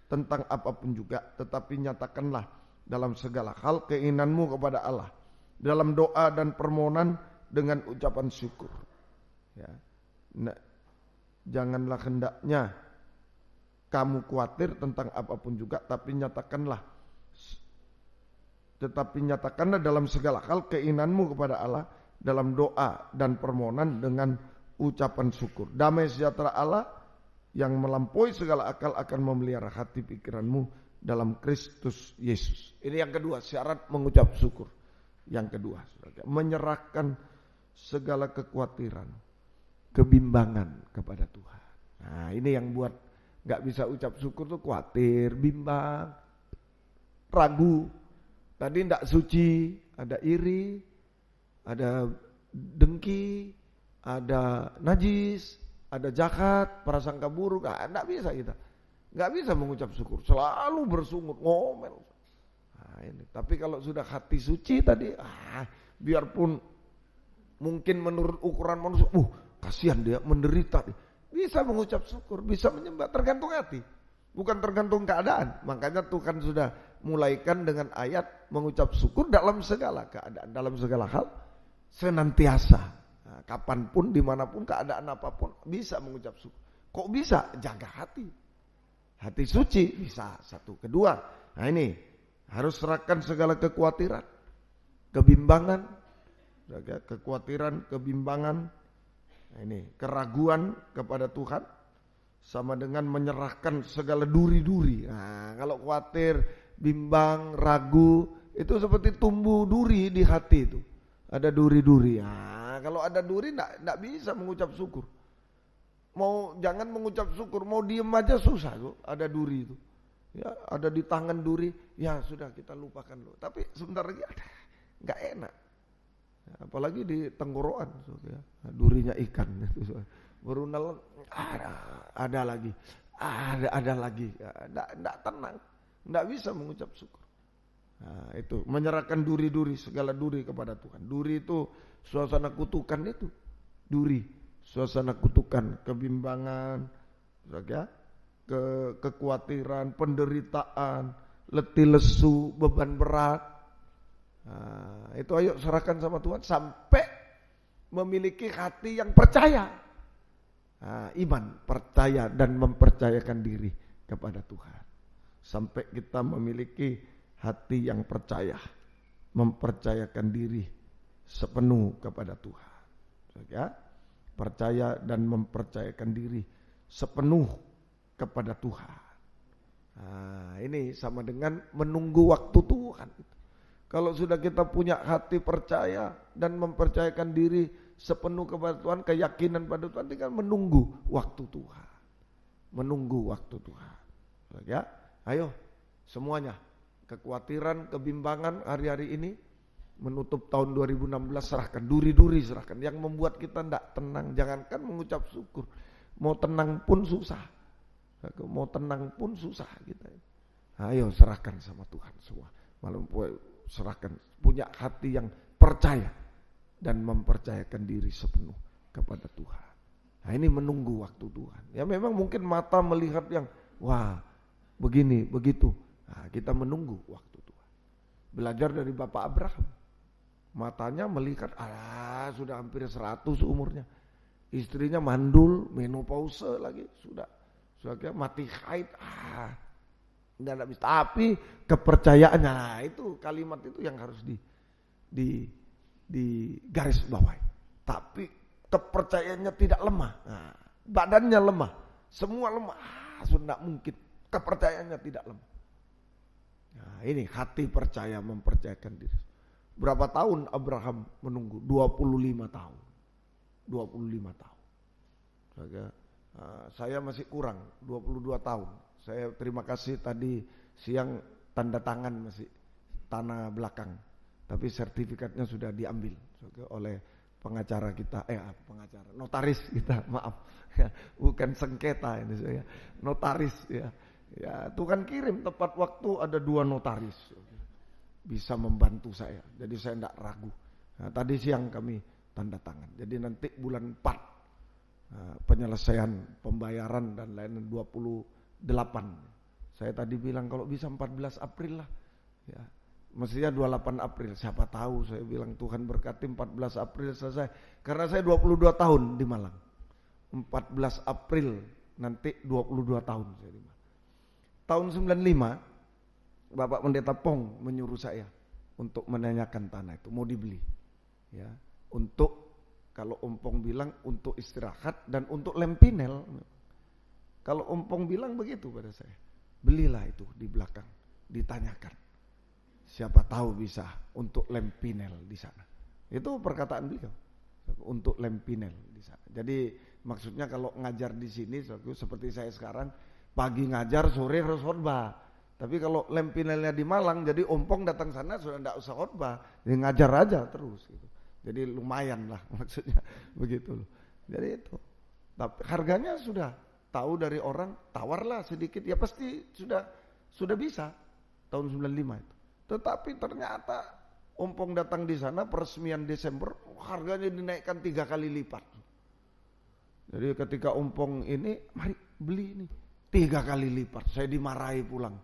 tentang apapun juga, tetapi nyatakanlah dalam segala hal keinginanmu kepada Allah dalam doa dan permohonan dengan ucapan syukur. Ya. Janganlah hendaknya kamu khawatir tentang apapun juga, tetapi nyatakanlah dalam segala hal keinginanmu kepada Allah dalam doa dan permohonan dengan ucapan syukur. Damai sejahtera Allah yang melampaui segala akal akan memelihara hati pikiranmu dalam Kristus Yesus. Ini yang kedua, syarat mengucap syukur. Yang kedua, menyerahkan segala kekhawatiran, kebimbangan kepada Tuhan. Nah, ini yang buat gak bisa ucap syukur tuh khawatir, bimbang, ragu. Tadi tidak suci, ada iri, ada dengki, ada najis, ada jahat, prasangka buruk. Tidak bisa kita. nggak bisa mengucap syukur, selalu bersungut, ngomel. Nah, ini. Tapi kalau sudah hati suci tadi, biarpun mungkin menurut ukuran manusia, kasihan dia menderita, bisa mengucap syukur, bisa menyembah, tergantung hati, bukan tergantung keadaan. Makanya Tuhan sudah mulaikan dengan ayat mengucap syukur dalam segala keadaan, dalam segala hal, senantiasa. Nah, kapanpun, dimanapun, keadaan apapun, bisa mengucap syukur. Kok bisa? Jaga hati. Hati suci bisa, satu. Kedua, nah ini, harus serahkan segala kekhawatiran, kebimbangan, kekhawatiran, kebimbangan, nah ini, keraguan kepada Tuhan, sama dengan menyerahkan segala duri-duri. Nah, kalau khawatir, bimbang, ragu, itu seperti tumbuh duri di hati itu. Ada duri-duri. Nah, kalau ada duri enggak bisa mengucap syukur. Mau jangan mengucap syukur, mau diem aja susah tuh, ada duri itu. Ya, ada di tangan duri, ya sudah kita lupakan loh. Tapi sebentar lagi ada, enggak enak. Ya, apalagi di tenggorokan, ya. Durinya ikan itu. Baru nelen, ada lagi, ada lagi, enggak tenang, enggak bisa mengucap syukur. Nah, itu menyerahkan duri-duri, segala duri kepada Tuhan. Duri itu suasana kutukan itu, duri, suasana kutukan, kebimbangan, ya, kekhawatiran, penderitaan, letih lesu, beban berat. Nah, itu ayo serahkan sama Tuhan sampai memiliki hati yang percaya. Nah, iman, percaya dan mempercayakan diri kepada Tuhan. Sampai kita memiliki hati yang percaya, mempercayakan diri sepenuh kepada Tuhan. Ya, percaya dan mempercayakan diri sepenuh kepada Tuhan. Nah, ini sama dengan menunggu waktu Tuhan. Kalau sudah kita punya hati percaya dan mempercayakan diri sepenuh kepada Tuhan, keyakinan pada Tuhan, tinggal menunggu waktu Tuhan. Menunggu waktu Tuhan. Ya, ayo semuanya, kekhawatiran, kebimbangan hari-hari ini menutup tahun 2016, serahkan duri-duri, serahkan yang membuat kita tidak tenang. Jangankan mengucap syukur, mau tenang pun susah. Mau tenang pun susah kita. Ayo serahkan sama Tuhan semua. Malam serahkan, punya hati yang percaya dan mempercayakan diri sepenuh kepada Tuhan. Nah, ini menunggu waktu Tuhan. Ya memang mungkin mata melihat yang wah begini begitu. Nah, kita menunggu waktu Tuhan. Belajar dari Bapak Abraham. Matanya melihat sudah hampir 100 umurnya. Istrinya mandul, menopause lagi, sudah mati haid. Enggak bisa. Tapi kepercayaannya, nah itu kalimat itu yang harus di garis bawahi. Tapi kepercayaannya tidak lemah. Nah, badannya lemah, semua lemah. Sudah mungkin kepercayaannya tidak lemah. Nah, ini hati percaya, mempercayakan diri. Berapa tahun Abraham menunggu? 25 tahun. 25 tahun. Saya masih kurang 22 tahun. Saya terima kasih tadi siang tanda tangan masih tanah belakang. Tapi sertifikatnya sudah diambil oleh pengacara kita, notaris kita, maaf. Bukan sengketa ini saya. Notaris ya. Ya, Tuhan kirim tepat waktu ada 2 notaris. Bisa membantu saya. Jadi saya tidak ragu. Nah, tadi siang kami tanda tangan. Jadi nanti bulan 4 penyelesaian pembayaran dan lain 28. Saya tadi bilang kalau bisa 14 April lah. Ya. Mestinya 28 April. Siapa tahu, saya bilang Tuhan berkati 14 April selesai. Karena saya 22 tahun di Malang. 14 April nanti 22 tahun saya di Malang. Tahun 95 Bapak Pendeta Pong menyuruh saya untuk menanyakan tanah itu mau dibeli. Ya, untuk kalau Om Pong bilang untuk istirahat dan untuk lem pinel. Kalau Om Pong bilang begitu pada saya, belilah itu di belakang, ditanyakan. Siapa tahu bisa untuk lem pinel di sana. Itu perkataan beliau. Untuk lem pinel di sana. Jadi maksudnya kalau ngajar di sini seperti saya sekarang, pagi ngajar, sore harus khotbah. Tapi kalau lem pinelnya di Malang, jadi Ompong datang sana sudah tidak usah khotbah, jadi ngajar aja terus. Gitu. Jadi lumayan lah maksudnya begitu loh. Jadi itu. Tapi harganya sudah tahu dari orang, tawarlah sedikit, ya pasti sudah bisa tahun 95 itu. Tetapi ternyata ompong datang di sana peresmian Desember, harganya dinaikkan 3 kali lipat. Jadi ketika ompong ini, mari beli ini 3 kali lipat, saya dimarahi pulang.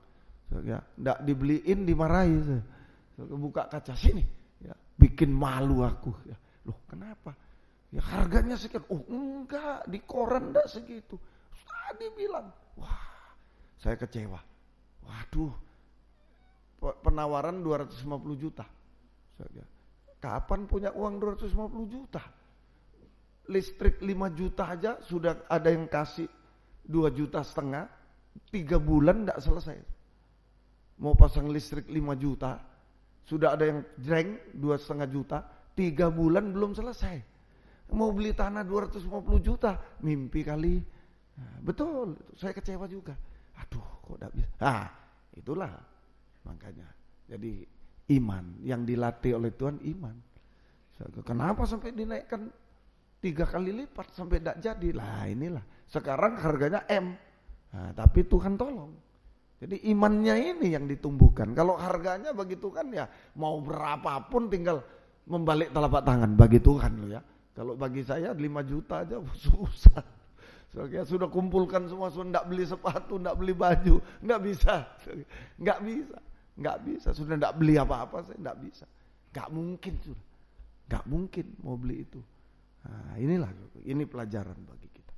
Ya, enggak dibeliin, dimarahi saya. Saya buka kaca, sini, ya, bikin malu aku. Ya. Loh kenapa? Ya harganya sekian. Oh enggak, di koran enggak segitu. Tadi bilang, wah saya kecewa. Waduh, penawaran 250 juta. Kapan punya uang 250 juta? Listrik 5 juta aja sudah ada yang kasih 2,5 juta, 3 bulan enggak selesai. Mau pasang listrik 5 juta, sudah ada yang jreng 2,5 juta, 3 bulan belum selesai. Mau beli tanah 250 juta, mimpi kali. Nah, betul, saya kecewa juga. Aduh, kok enggak bisa. Itulah makanya. Jadi iman yang dilatih oleh Tuhan, iman. Kenapa sampai dinaikkan 3 kali lipat sampai enggak jadi? Lah inilah. Sekarang harganya M. Nah, tapi Tuhan tolong. Jadi imannya ini yang ditumbuhkan. Kalau harganya bagi Tuhan ya mau berapapun tinggal membalik telapak tangan bagi Tuhan loh ya. Kalau bagi saya 5 juta aja susah. Saya sudah kumpulkan semua, sudah enggak beli sepatu, enggak beli baju, enggak bisa. Enggak bisa. Sudah enggak beli apa-apa, saya enggak bisa. Enggak mungkin sudah. Enggak mungkin mau beli itu. Nah, ini pelajaran bagi kita.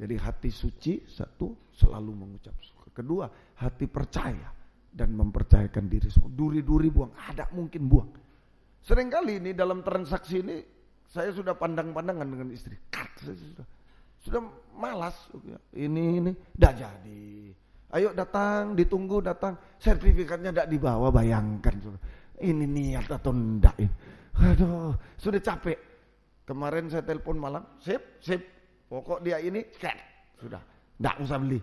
Jadi hati suci, satu, selalu mengucap syukur. Kedua, hati percaya dan mempercayakan diri semua. Duri-duri buang, ada mungkin buang. Seringkali ini dalam transaksi ini saya sudah pandang-pandangan dengan istri. Saya sudah malas. Ini enggak jadi. Ayo datang, ditunggu datang. Sertifikatnya enggak dibawa, bayangkan. Ini niat atau enggak ini. Aduh, sudah capek. Kemarin saya telepon malam, sip. Pokok dia ini, sudah. Enggak usah beli.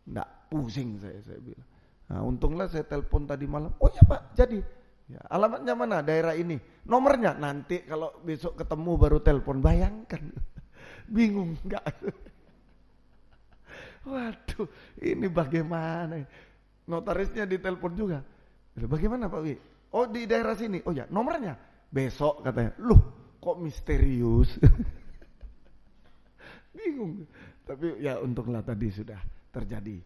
Enggak, pusing saya bilang. Nah, untunglah saya telepon tadi malam. Oh ya Pak, jadi. Ya, alamatnya mana? Daerah ini. Nomornya nanti kalau besok ketemu baru telepon. Bayangkan. Bingung enggak? Waduh, ini bagaimana? Notarisnya ditelepon juga. Bagaimana Pak Wi? Oh di daerah sini. Oh ya, nomornya besok katanya. Loh, kok misterius? Bingung. Tapi ya untunglah tadi sudah terjadi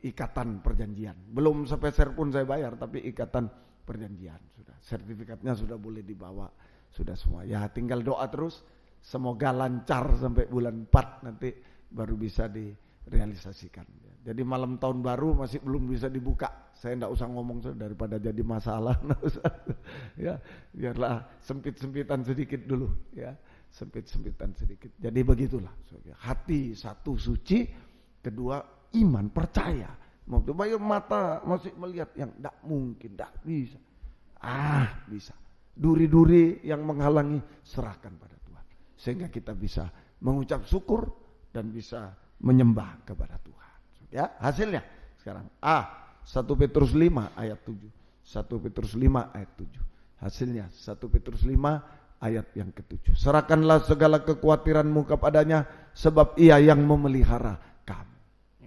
ikatan perjanjian. Belum sepeser pun saya bayar, tapi ikatan perjanjian sudah. Sertifikatnya sudah boleh dibawa, sudah semua. Ya tinggal doa terus. Semoga lancar sampai bulan 4 nanti baru bisa direalisasikan. Jadi malam tahun baru masih belum bisa dibuka. Saya enggak usah ngomong daripada jadi masalah. Ya, biarlah sempit-sempitan sedikit dulu. Ya, sempit-sempitan sedikit. Jadi begitulah. Hati satu suci, kedua iman percaya. Bayar mata masih melihat yang enggak mungkin, enggak bisa. Bisa. Duri-duri yang menghalangi serahkan pada Tuhan. Sehingga kita bisa mengucap syukur dan bisa menyembah kepada Tuhan. Ya, hasilnya sekarang 1 Petrus 5 ayat 7. 1 Petrus 5 ayat 7. Hasilnya 1 Petrus 5 ayat yang ke-7. Serahkanlah segala kekhawatiranmu kepadanya sebab ia yang memelihara kamu.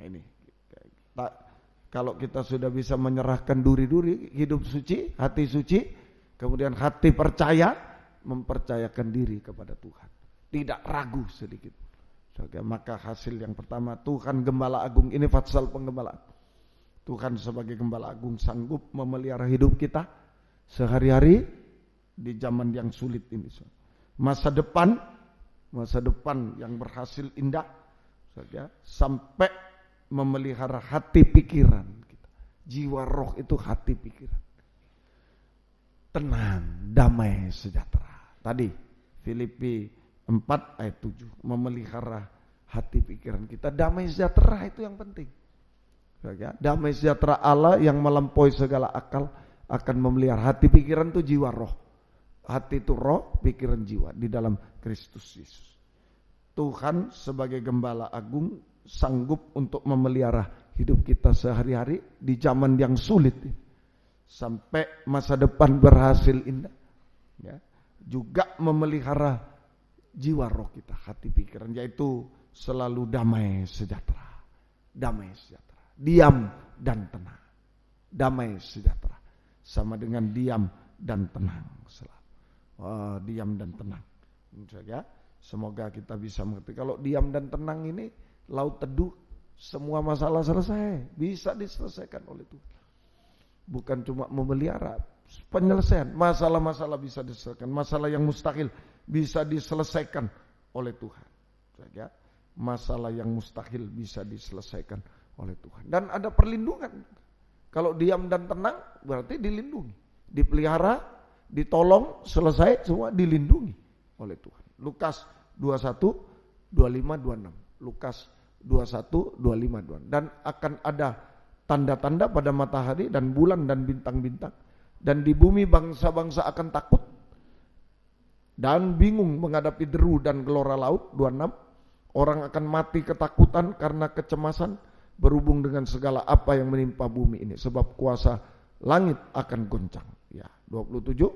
Ini kalau kita sudah bisa menyerahkan duri-duri, hidup suci, hati suci, kemudian hati percaya, mempercayakan diri kepada Tuhan. Tidak ragu sedikit. Maka hasil yang pertama, Tuhan Gembala Agung, ini fatsal penggembalaan. Tuhan sebagai Gembala Agung sanggup memelihara hidup kita sehari-hari di zaman yang sulit ini. Masa depan yang berhasil indah, sampai memelihara hati pikiran kita. Jiwa roh itu hati pikiran. Tenang, damai, sejahtera. Tadi Filipi 4 ayat 7, memelihara hati pikiran kita. Damai sejahtera itu yang penting. Damai sejahtera Allah yang melampaui segala akal akan memelihara hati pikiran itu jiwa roh. Hati itu roh, pikiran jiwa di dalam Kristus Yesus. Tuhan sebagai Gembala Agung sanggup untuk memelihara hidup kita sehari-hari di zaman yang sulit sampai masa depan berhasil indah. Ya. Juga memelihara jiwa roh kita, hati pikiran, yaitu selalu damai sejahtera. Damai sejahtera. Diam dan tenang. Damai sejahtera. Sama dengan diam dan tenang selalu. Diam dan tenang. Ya, semoga kita bisa mengerti. Kalau diam dan tenang ini laut teduh, semua masalah selesai. Bisa diselesaikan oleh Tuhan. Bukan cuma memelihara, penyelesaian. Masalah-masalah bisa diselesaikan. Masalah yang mustahil bisa diselesaikan oleh Tuhan. Ya, masalah yang mustahil bisa diselesaikan oleh Tuhan. Dan ada perlindungan. Kalau diam dan tenang berarti dilindungi, dipelihara, ditolong, selesai, semua dilindungi oleh Tuhan. Lukas 21, 25, 26. Lukas 21, 25, 26. Dan akan ada tanda-tanda pada matahari dan bulan dan bintang-bintang. Dan di bumi bangsa-bangsa akan takut dan bingung menghadapi deru dan gelora laut. 26. Orang akan mati ketakutan karena kecemasan berhubung dengan segala apa yang menimpa bumi ini. Sebab kuasa langit akan goncang. Ya, 27.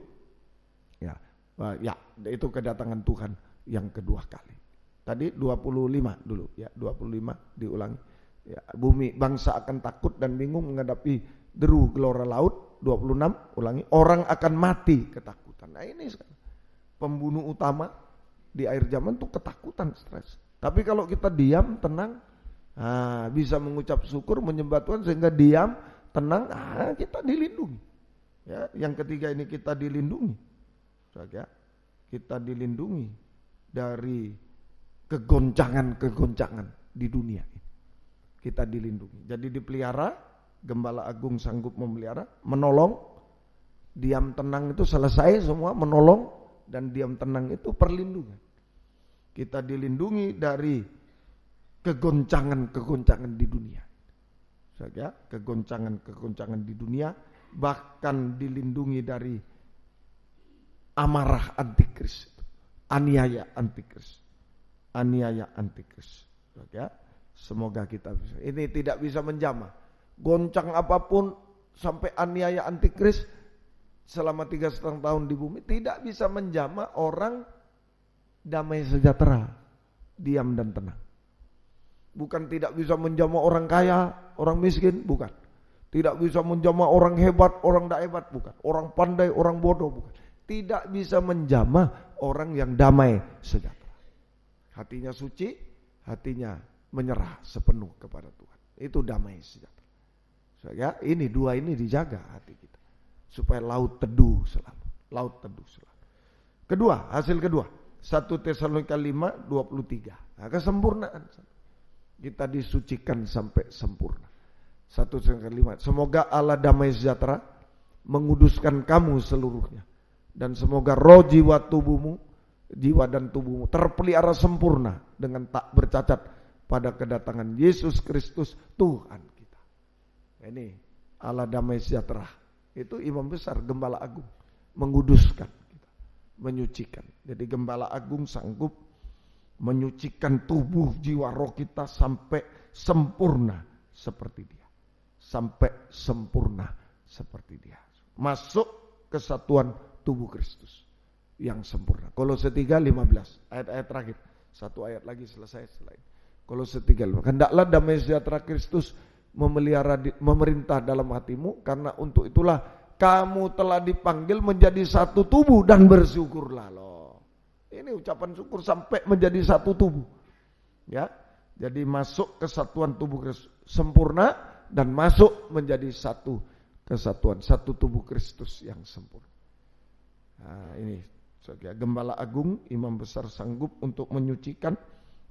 Ya, itu kedatangan Tuhan yang kedua kali. Tadi 25 dulu, ya 25 diulangi. Ya, bumi bangsa akan takut dan bingung menghadapi deru gelora laut. 26 ulangi. Orang akan mati ketakutan. Nah ini sekarang pembunuh utama di akhir zaman tuh ketakutan, stres. Tapi kalau kita diam, tenang, bisa mengucap syukur, menyembah Tuhan sehingga diam, tenang, kita dilindungi. Ya, yang ketiga ini kita dilindungi. Ya, kita dilindungi dari kegoncangan-kegoncangan di dunia ini. Kita dilindungi. Jadi dipelihara, Gembala Agung sanggup memelihara, menolong, diam tenang itu selesai semua, menolong dan diam tenang itu perlindungan. Kita dilindungi dari kegoncangan-kegoncangan di dunia. Ya, kegoncangan-kegoncangan di dunia, bahkan dilindungi dari amarah antikris, aniaya antikris. Ya, semoga kita bisa. Ini tidak bisa menjamah. Goncang apapun sampai aniaya antikris selama 3,5 tahun di bumi tidak bisa menjamah orang damai sejahtera, diam dan tenang. Bukan tidak bisa menjamah orang kaya, orang miskin, bukan. Tidak bisa menjamah orang hebat, orang tidak hebat, bukan. Orang pandai, orang bodoh, bukan. Tidak bisa menjamah orang yang damai sejahtera. Hatinya suci, hatinya menyerah sepenuh kepada Tuhan. Itu damai sejahtera. Ya, ini dua ini dijaga hati kita supaya laut teduh selalu. Laut teduh selalu. Kedua, hasil kedua, 1 Tesalonika 5:23. Nah, kesempurnaan. Kita disucikan sampai sempurna. 1 Tesalonika 5. Semoga Allah damai sejahtera menguduskan kamu seluruhnya, dan semoga roh, jiwa dan tubuhmu terpelihara sempurna dengan tak bercacat pada kedatangan Yesus Kristus Tuhan kita. Ini Allah damai sejahtera. Itu imam besar, Gembala Agung, menguduskan kita, menyucikan. Jadi Gembala Agung sanggup menyucikan tubuh, jiwa, roh kita sampai sempurna seperti Dia. Sampai sempurna seperti Dia. Masuk kesatuan tubuh Kristus yang sempurna. Kolose 3:15, ayat-ayat terakhir. Satu ayat lagi selesai selain. Kolose 3:15. Hendaklah damai sejahtera Kristus memerintah dalam hatimu, karena untuk itulah kamu telah dipanggil menjadi satu tubuh dan bersyukurlah loh. Ini ucapan syukur sampai menjadi satu tubuh. Ya. Jadi masuk kesatuan tubuh Kristus sempurna dan masuk menjadi satu kesatuan, satu tubuh Kristus yang sempurna. Nah, ini Gembala Agung, imam besar sanggup untuk menyucikan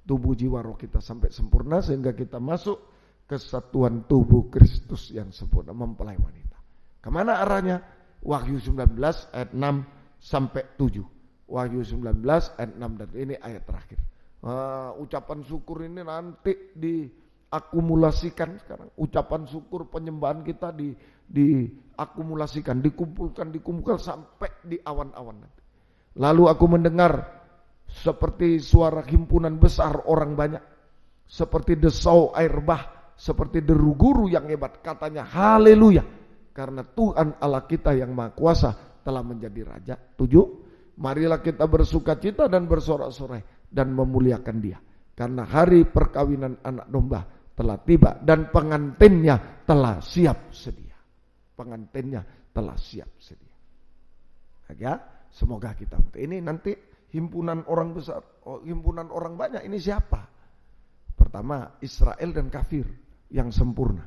tubuh, jiwa, roh kita sampai sempurna sehingga kita masuk kesatuan tubuh Kristus yang sempurna, mempelai wanita. Kemana arahnya? Wahyu 19 ayat 6 sampai 7. Wahyu 19 ayat 6 dan ini ayat terakhir. Ucapan syukur ini nanti diakumulasikan sekarang. Ucapan syukur penyembahan kita diakumulasikan, dikumpulkan sampai di awan-awan nanti. Lalu aku mendengar seperti suara himpunan besar orang banyak, seperti desau air bah, seperti deru guru yang hebat, katanya haleluya, karena Tuhan Allah kita yang Maha Kuasa telah menjadi Raja. 7. Marilah kita bersukacita dan bersorak-sorai dan memuliakan Dia, karena hari perkawinan anak domba telah tiba dan pengantinnya telah siap sedia. Pengantinnya telah siap sedia. Ya, semoga kita. Ini nanti himpunan orang besar, himpunan orang banyak. Ini siapa? Pertama, Israel dan kafir yang sempurna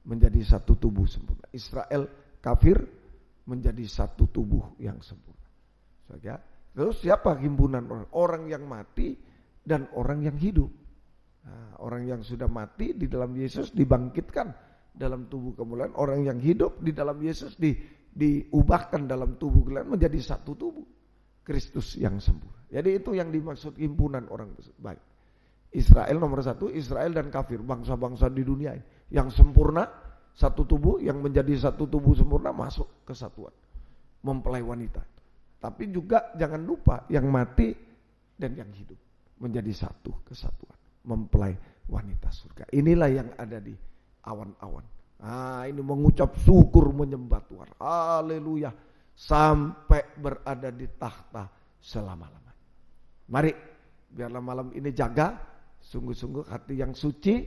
menjadi satu tubuh sempurna. Israel, kafir menjadi satu tubuh yang sempurna. Ya. Terus siapa himpunan orang? Orang yang mati dan orang yang hidup. Nah, orang yang sudah mati di dalam Yesus dibangkitkan dalam tubuh kemuliaan. Orang yang hidup di dalam Yesus diubahkan dalam tubuh kemuliaan menjadi satu tubuh. Kristus yang sempurna. Jadi itu yang dimaksud himpunan orang baik. Israel nomor satu, Israel dan kafir, bangsa-bangsa di dunia ini. Yang sempurna, satu tubuh, yang menjadi satu tubuh sempurna masuk kesatuan. Mempelai wanita. Tapi juga jangan lupa yang mati dan yang hidup. Menjadi satu kesatuan. Mempelai wanita surga. Inilah yang ada di awan-awan. Nah, ini mengucap syukur menyembah Tuhan. Haleluya. Sampai berada di takhta selama-lamanya. Mari, biarlah malam ini jaga sungguh-sungguh hati yang suci,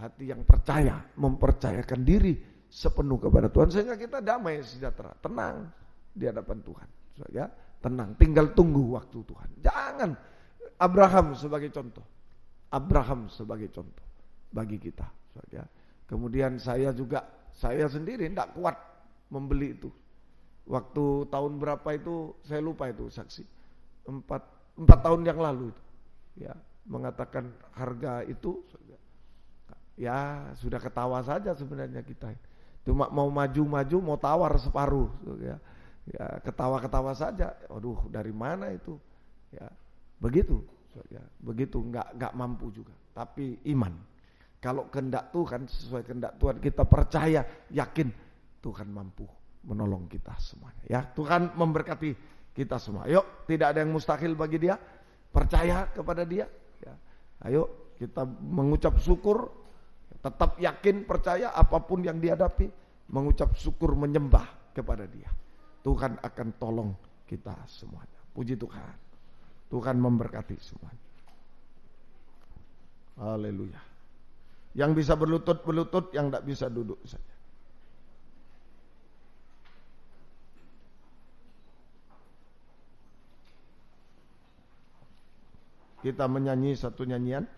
hati yang percaya, mempercayakan diri sepenuh kepada Tuhan sehingga kita damai sejahtera, tenang di hadapan Tuhan. Ya, tenang, tinggal tunggu waktu Tuhan. Jangan Abraham sebagai contoh. Abraham sebagai contoh bagi kita. Ya. Kemudian saya sendiri tidak kuat membeli itu. Waktu tahun berapa itu saya lupa itu saksi. 4 tahun yang lalu itu. Ya, mengatakan harga itu ya sudah ketawa saja sebenarnya kita. Cuma mau maju-maju mau tawar separuh ya. Ya, ketawa-ketawa saja. Aduh, dari mana itu? Ya, begitu. Ya, begitu enggak mampu juga. Tapi iman. Kalau kehendak Tuhan sesuai kehendak Tuhan kita percaya, yakin Tuhan mampu menolong kita semuanya. Ya, Tuhan memberkati kita semua. Yuk, tidak ada yang mustahil bagi Dia. Percaya kepada Dia. Ya. Ayo kita mengucap syukur, tetap yakin percaya apapun yang dihadapi, mengucap syukur menyembah kepada Dia. Tuhan akan tolong kita semuanya. Puji Tuhan. Tuhan memberkati semuanya. Haleluya. Yang bisa berlutut, yang tidak bisa duduk saja. Kita menyanyi satu nyanyian.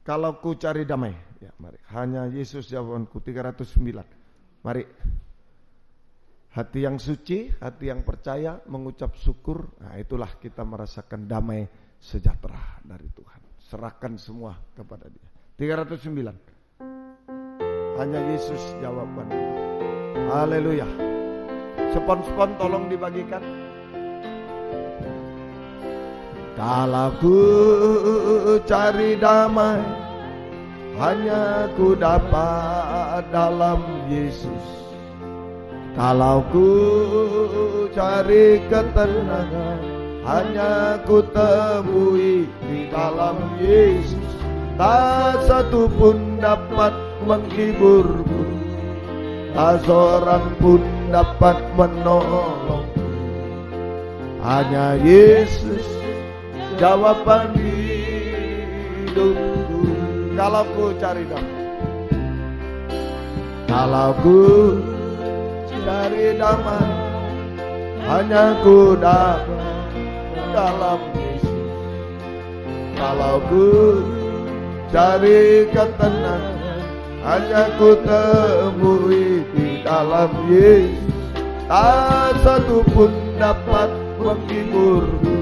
Kalau ku cari damai, ya mari. Hanya Yesus jawabanku 309. Mari. Hati yang suci, hati yang percaya, mengucap syukur. Nah, itulah kita merasakan damai sejahtera dari Tuhan. Serahkan semua kepada Dia. 309. Hanya Yesus jawaban. Haleluya. Spon-spon tolong dibagikan. Kalau ku cari damai, hanya ku dapat dalam Yesus. Kalau ku cari ketenangan, hanya ku temui di dalam Yesus. Tak satu pun dapat menghiburku, tak seorang pun dapat menolong. Hanya Yesus jawaban hidupku. Kalau ku cari damai, kalau ku cari damai, hanya ku dapat dalam Yesus. Kalau ku cari ketenangan, hanya ku temui di dalam Yesus. Tak satu pun dapat menghiburku,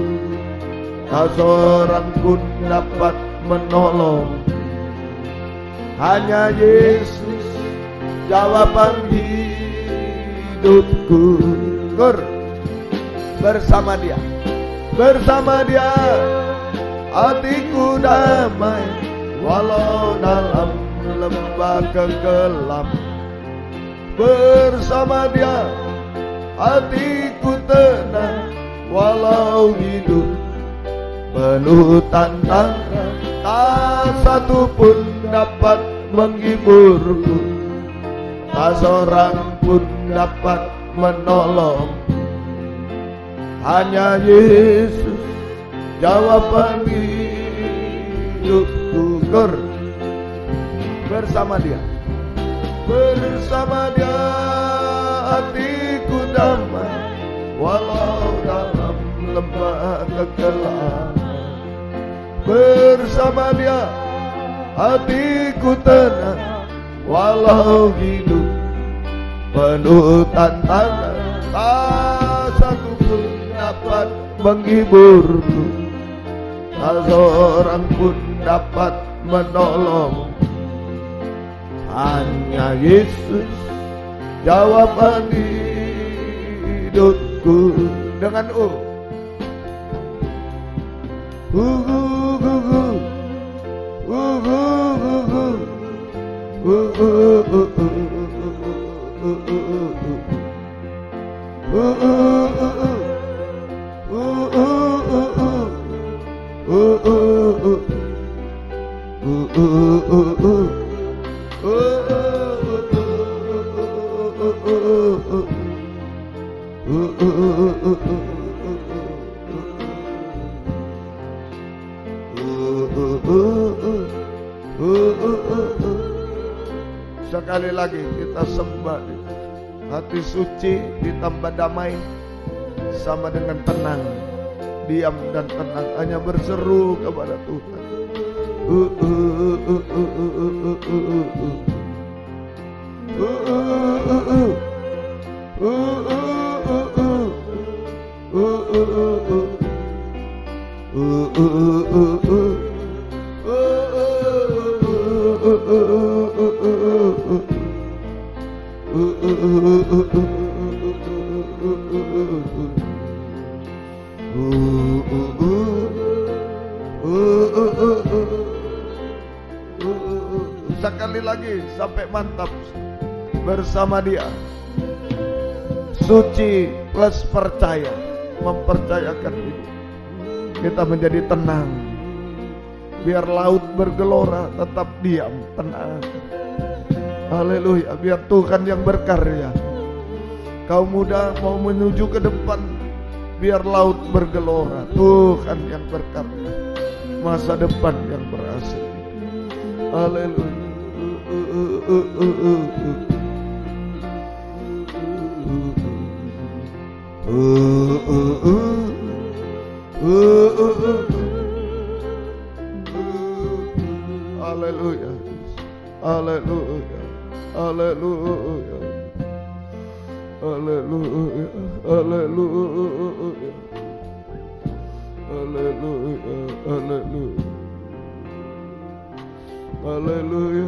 tak seorang pun dapat menolong. Hanya Yesus jawaban hidupku. Bersama Dia, bersama Dia hatiku damai, walau dalam lembah kegelam. Bersama Dia hatiku tenang, walau hidup penuh tantangan. tak satu pun dapat menghiburku, tak seorang pun dapat menolong. Hanya Yesus jawaban hidupku. Bersama Dia, bersama Dia hatiku damai, walau dalam lembah kegelapan. Bersama Dia hatiku tenang, walau hidup penuh tantangan. Tak satu pun dapat menghiburku, tak seorang pun dapat menolong. Hanya Yesus jawaban hidupku. Dengan sekali lagi kita sembah. Hati suci ditambah damai sama dengan tenang, diam dan tenang, hanya berseru kepada Tuhan. Sekali lagi sampai mantap. Bersama Dia, suci plus percaya, mempercayakan hidup. Kita menjadi tenang. Biar laut bergelora, tetap diam, tenang. Haleluya. Biar Tuhan yang berkarya. Kau muda mau menuju ke depan, biar laut bergelora, Tuhan yang berkarya. Masa depan yang berhasil. Haleluya. Haleluya. Haleluya. Haleluya. Haleluya. Haleluya. Haleluya. Haleluya. Haleluya.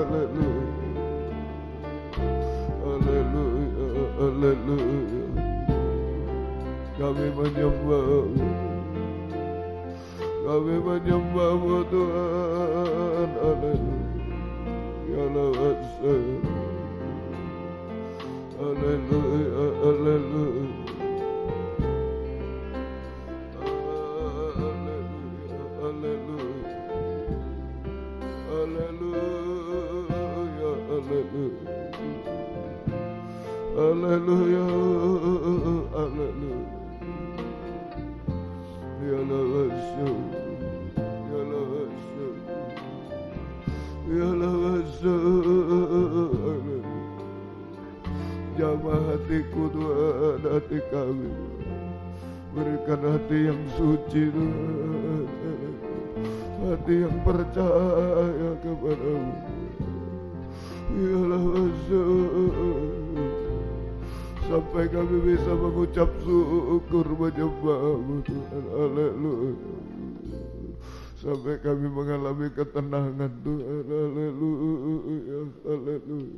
Haleluya. Haleluya. Haleluya. Kami menyembah-Mu. Kami menyembah-Mu Tuhan. Haleluya. Ya Allah. Haleluya. Haleluya. Haleluya, haleluya. Ya Allah, ya Allah, ya Allah. Jamah hatiku Tuhan, hati kami. Berikan hati yang suci Tuhan, hati yang percaya kepada-Mu. Ya Allah, sampai kami bisa mengucap syukur menyembah-Mu Tuhan. Haleluya. Sampai kami mengalami ketenangan Tuhan. Haleluya. Haleluya.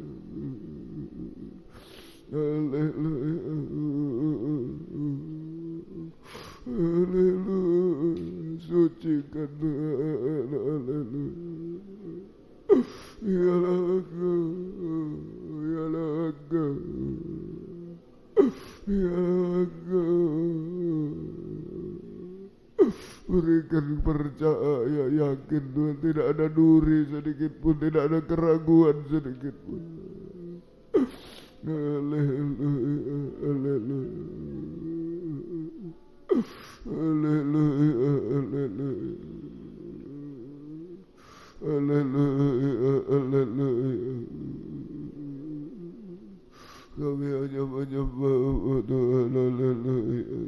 Haleluya. Haleluya. Sucikan Tuhan. Haleluya. Ya Allah, ya Allah, ya Allah. Berikan percaya percaya, yakin Tuhan, tidak ada duri sedikit pun, tidak ada keraguan sedikit pun. Haleluya, haleluya, haleluya, haleluya, haleluya, haleluya. Kami hanya menyembah Tuhan, haleluya,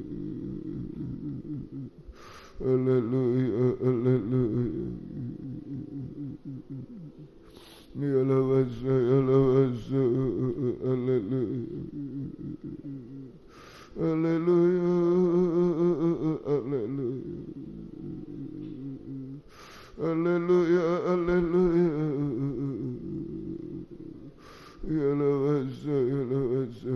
haleluya, haleluya. Ya lawasa, ya lawasa, haleluya, haleluya, haleluya, haleluya, haleluya. Ya lawasa, ya lawasa,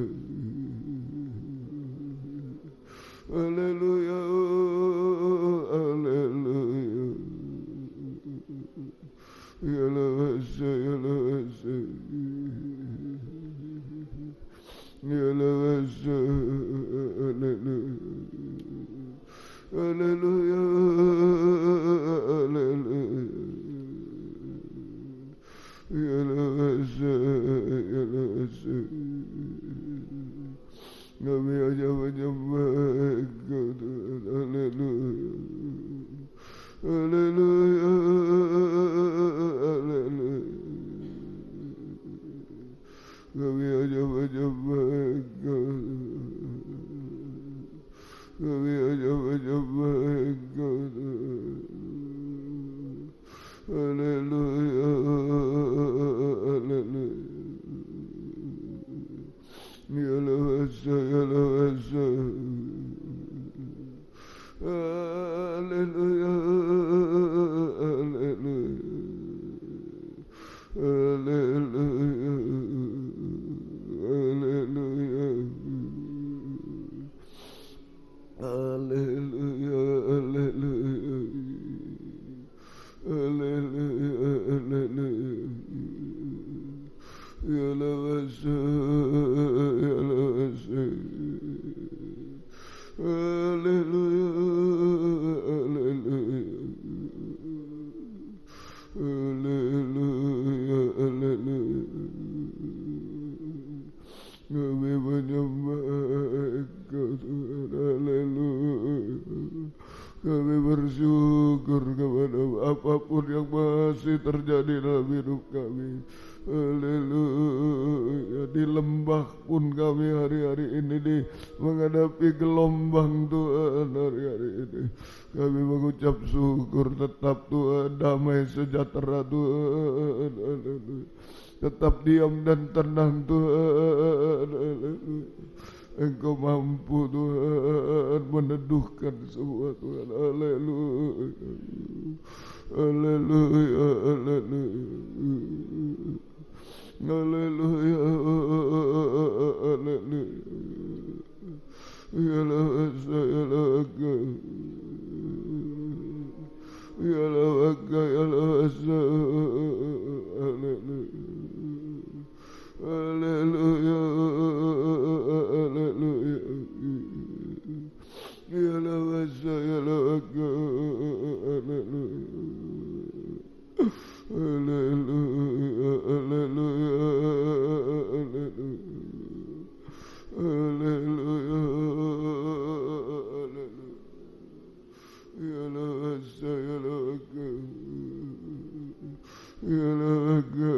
haleluya, haleluya. Ya lawasa, ya lawasa, ya lawasa, haleluya, haleluya, haleluya. Ya lawasa, ya lawasa. Kami hanya menyembah Engkau Tuhan, haleluya, haleluya, haleluya. Kami hanya menyembah Engkau, kami hanya menyembah Engkau, haleluya, haleluya. Ya lawasa, ya lawasa, haleluya, haleluya, haleluya, haleluya, haleluya, haleluya, haleluya. Ya lawasa, ya lawasa, haleluya, haleluya, haleluya, haleluya. Kami menyembah Engkau Tuhan, haleluya. Kami bersyukur kepada apapun yang masih terjadi dalam hidup kami. Haleluya. Di lembah pun kami hari-hari ini menghadapi gelombang Tuhan hari-hari ini. Kami mengucap syukur tetap Tuhan, damai sejahtera Tuhan. Haleluya. Tetap diam dan tenang Tuhan. Haleluya. Engkau mampu Tuhan meneduhkan semua Tuhan. Haleluya. Haleluya. Haleluya. Haleluya. Haleluya. Ya lawasa, ya lawaka, ya lawaka, ya lawasa. Haleluya. Haleluya. Haleluya. Ya lawasa, ya lawaka. Haleluya. Haleluya. Haleluya. Haleluya. Haleluya. Ya lawasa, ya lawaka, ya lawaka.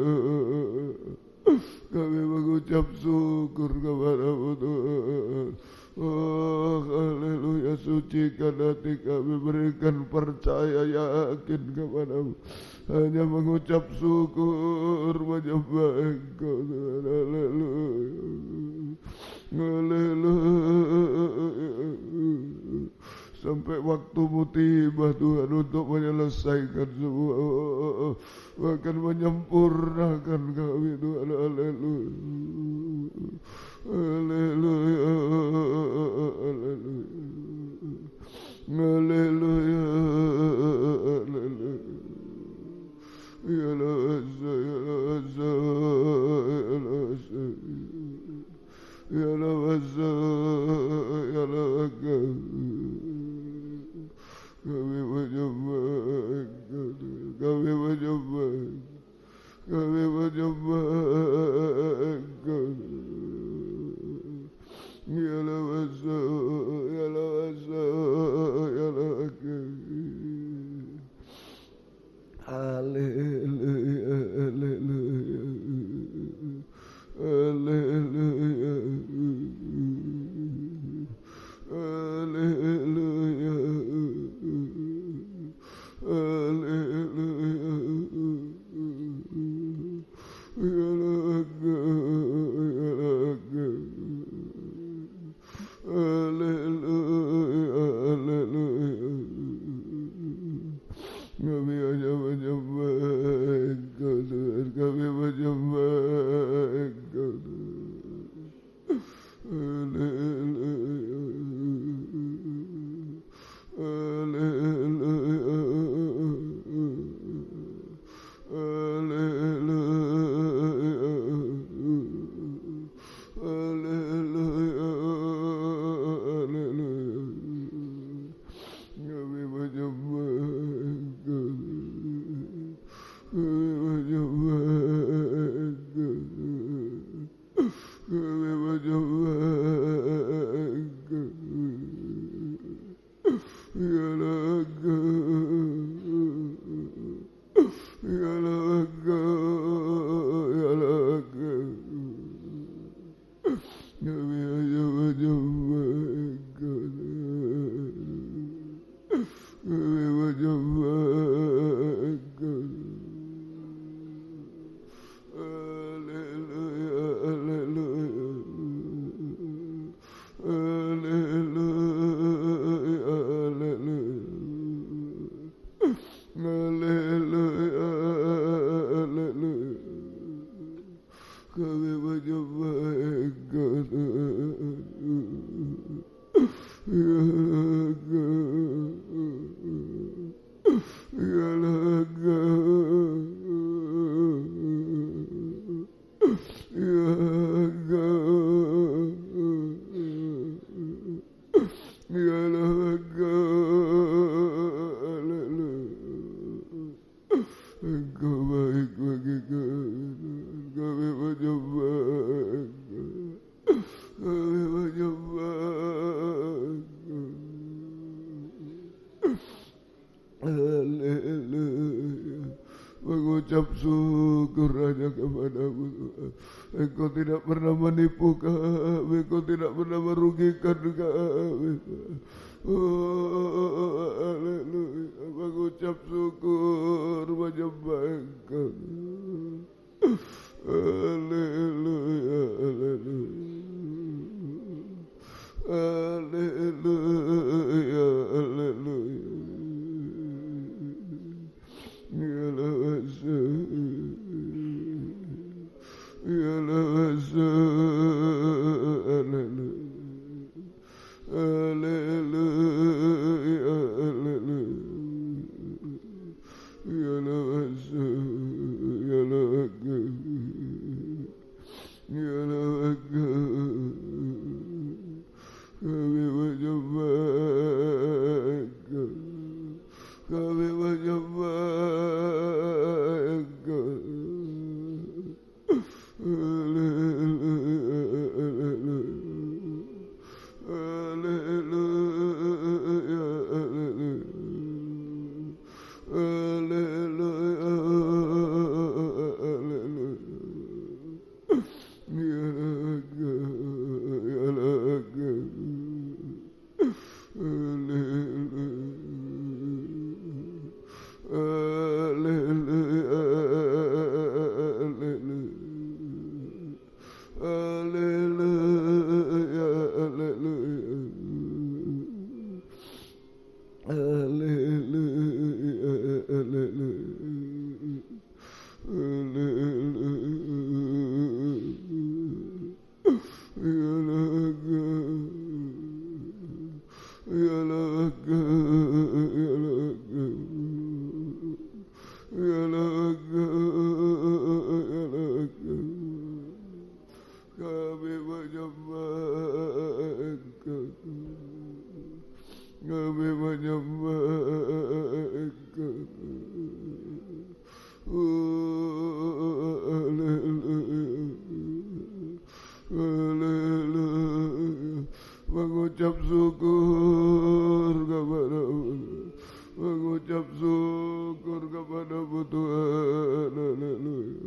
Kami mengucap syukur kepada-Mu Tuhan. Oh, haleluya, sucikan hati kami, berikan percaya, yakin kepada-Mu. Hanya mengucap syukur, menyembah Engkau Tuhan. Haleluya. Haleluya. Sampai waktu-Mu tiba Tuhan untuk menyelesaikan semua, bahkan menyempurnakan kami Tuhan. Haleluya. Haleluya. Haleluya. Haleluya. Haleluya. Ya lawasa, ya lawasa, ya lawasa, ya lawasa, ya lawaka. Kami menyembah Kami hanya menyembah Engkau Tuhan, kami menyembah Engkau mengucap syukur hanya kepada-Mu Tuhan. Engkau tidak pernah menipu kami, Engkau tidak pernah merugikan kami. Oh, haleluya, mengucap syukur, menyembah Engkau. Haleluya, haleluya. Haleluya, haleluya. Kami menyembah Engkau. Mengucap syukur kepada-Mu, mengucap syukur kepada-Mu Tuhan. Haleluya, haleluya.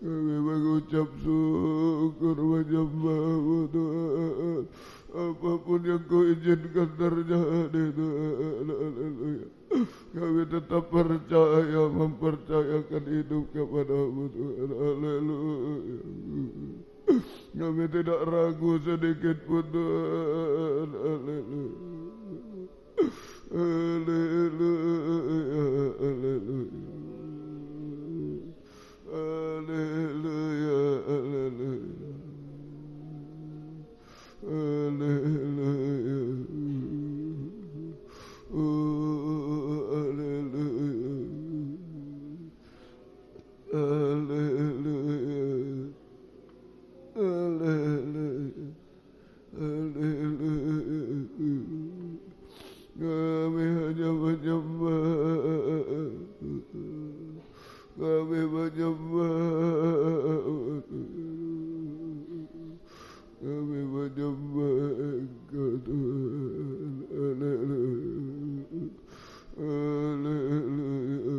Kami mengucap syukur menyembah Tuhan. Apapun yang Kau izinkan terjadi Tuhan. Haleluya. Kami tetap percaya, mempercayakan hidup kepada-Mu Tuhan. Haleluya. Kami tidak ragu sedikit pun Tuhan. Haleluya. Haleluya. Haleluya. Haleluya, haleluya, haleluya, oh haleluya, haleluya, haleluya, haleluya. Kami hanya menyembah. Kami menyembah, kami menyembah Engkau Tuhan. Haleluya, haleluya.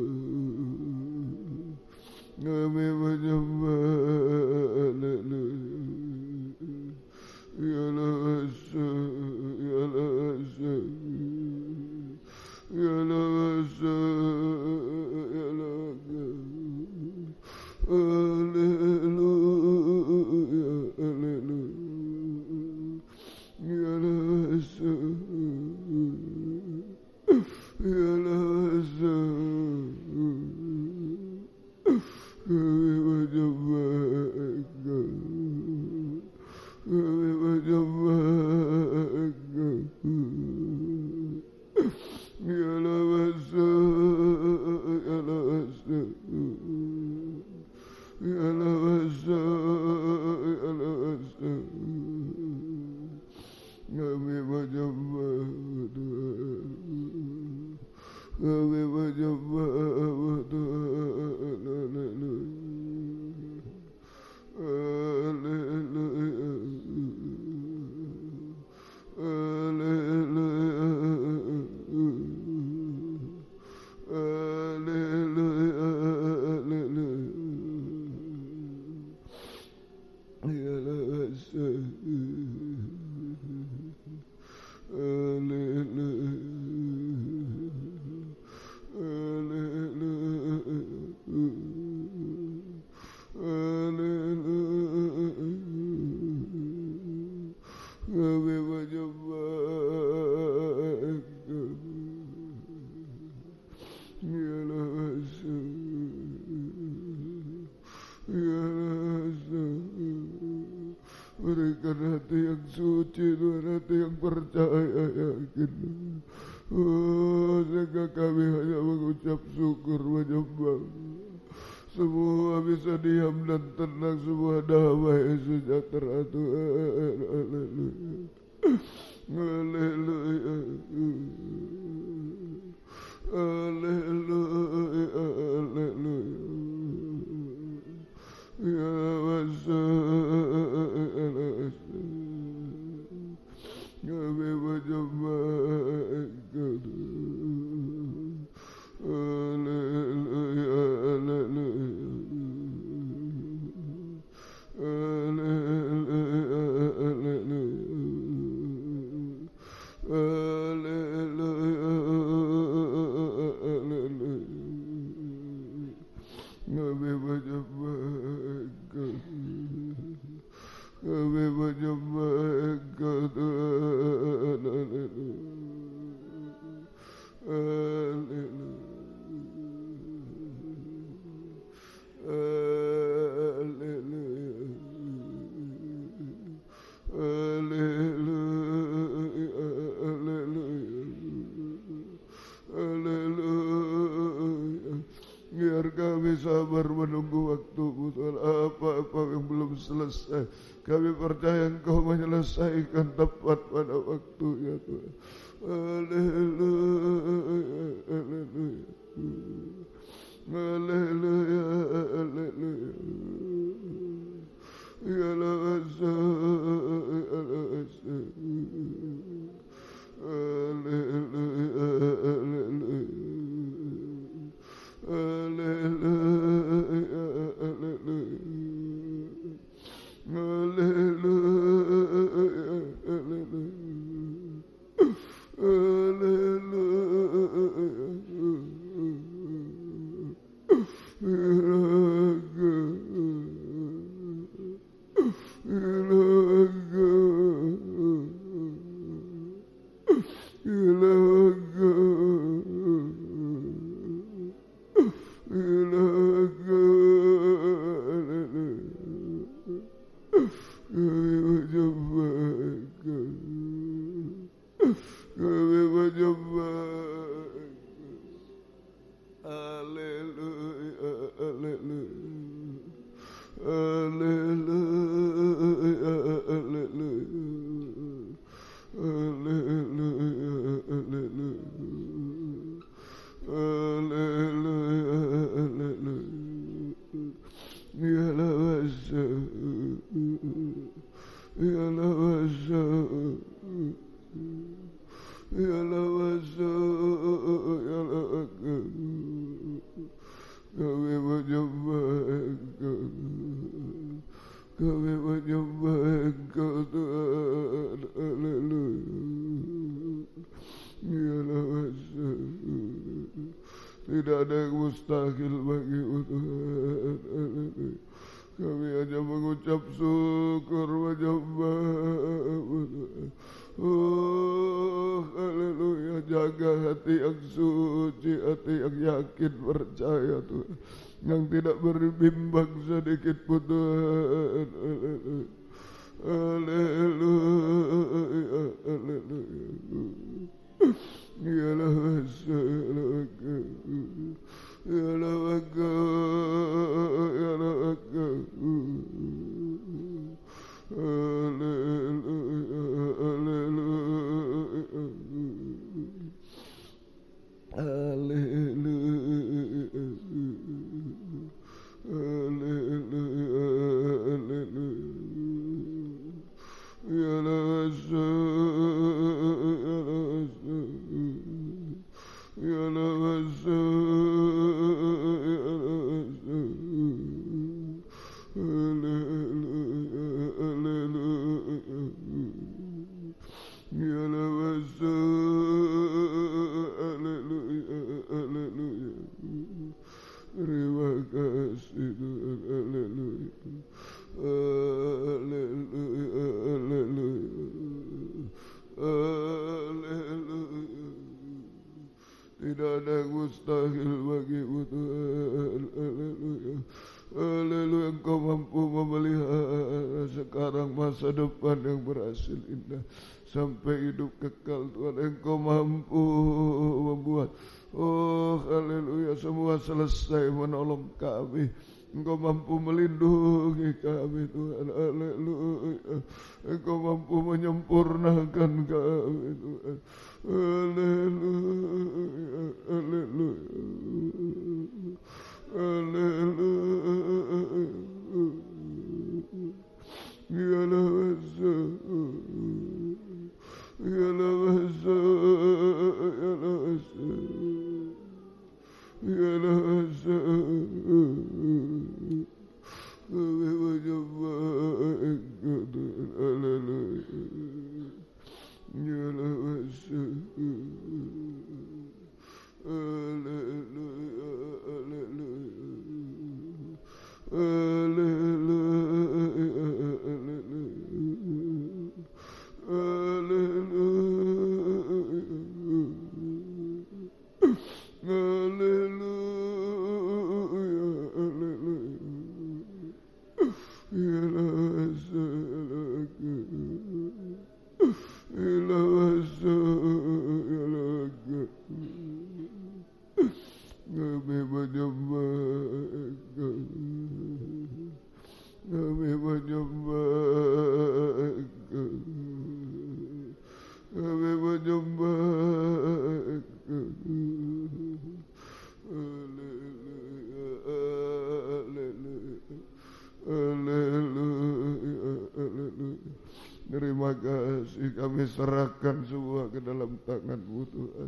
Kami menyembah, haleluya. Ya Lasa, ya Lasa, ya Lasa, ya Lasa. Haleluya, haleluya. Ya Lasa, ya Lasa. Kami menyembah Engkau. Kami menyembah Engkau. Ya Lasa, ya Lasa. Ya Lasa, ya Lasa. Kami menyembah Tuhan. Kami menyembah Tuhan. Haleluya. Haleluya. Haleluya. Haleluya. Ya Lasa. Haleluya. Kami menyembah Engkau. Ya Lasa, ya Lasa. Berikan hati yang suci Tuhan, hati yang percaya, yakin. Oh, sehingga kami hanya mengucap syukur, menyembah. Semua bisa diam dan tenang, semua damai sejahtera Tuhan. Haleluya. Haleluya. Haleluya. Haleluya. Ya Lasa, ya Lasa. Kami menyembah Engkau. Haleluya, haleluya. Haleluya, haleluya. Haleluya, haleluya. Kami menyembah Engkau. menunggu waktu-Mu Tuhan. Apa-apa yang belum selesai, kami percaya Engkau menyelesaikan tepat pada waktunya Tuhan. Haleluya, haleluya, haleluya, haleluya. Ya Allah, tidak ada yang mustahil bagi-Mu Tuhan. Kami hanya mengucap syukur menyembah-Mu Tuhan. Oh, haleluya. Jaga hati yang suci, hati yang yakin percaya Tuhan, yang tidak berbimbang sedikit pun Tuhan. Haleluya, haleluya. Ya Allah, ya Allah, ya Allah, haleluya, haleluya, haleluya, haleluya, ya Allah, ya terima kasih Tuhan. Haleluya, haleluya, haleluya, haleluya. Tidak ada yang mustahil bagi-Mu Tuhan. Haleluya, haleluya. Engkau mampu memelihara sekarang masa depan yang berhasil indah sampai hidup kekal Tuhan. Engkau mampu membuat, oh haleluya, semua selesai menolong kami. Engkau mampu melindungi kami Tuhan. Haleluya. Engkau mampu menyempurnakan kami Tuhan. Haleluya, haleluya, haleluya. Ya Allah, ya Allah, ya Allah, ya Allah, kami menyembah Engkau Tuhan. Haleluya, ya Allah, haleluya, kami menyembah Engkau. kami menyembah Engkau, kami menyembah Engkau. Terima kasih, kami serahkan semua ke dalam tangan-Mu Tuhan.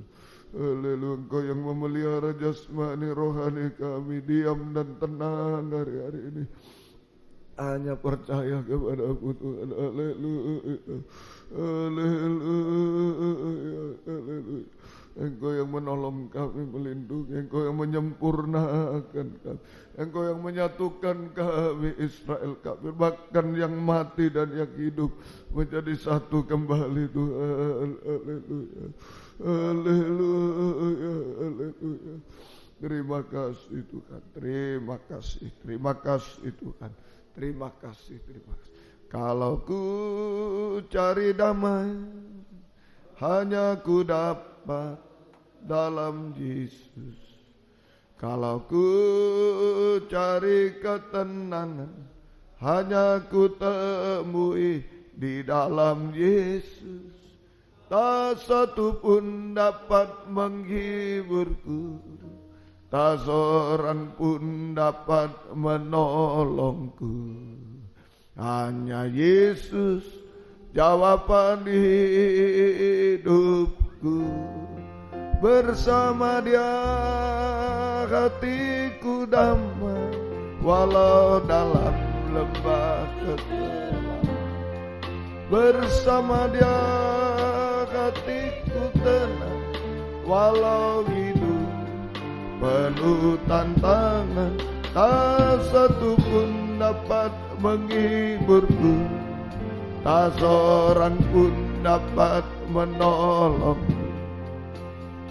Haleluya, Engkau yang memelihara jasmani rohani kami diam dan tenang hari-hari ini. Hanya percaya kepada-Mu Tuhan. Haleluya, haleluya, haleluya. Engkau yang menolong kami, melindungi, Engkau yang menyempurnakan kami, Engkau yang menyatukan kami, Israel kami, bahkan yang mati dan yang hidup menjadi satu kembali Tuhan. Haleluya, haleluya, haleluya. Terima kasih Tuhan, terima kasih Tuhan, terima kasih. Kalau ku cari damai, hanya ku dapat dalam Yesus. Kalau ku cari ketenangan, hanya ku temui di dalam Yesus. Tak satu pun dapat menghiburku, tak seorang pun dapat menolongku. Hanya Yesus jawaban hidupku. Bersama Dia hatiku damai, walau dalam lembah kegelapan. Bersama Dia hatiku tenang, walau hidup penuh tantangan. Tak satu pun dapat menghiburku, tak seorang pun dapat menolong.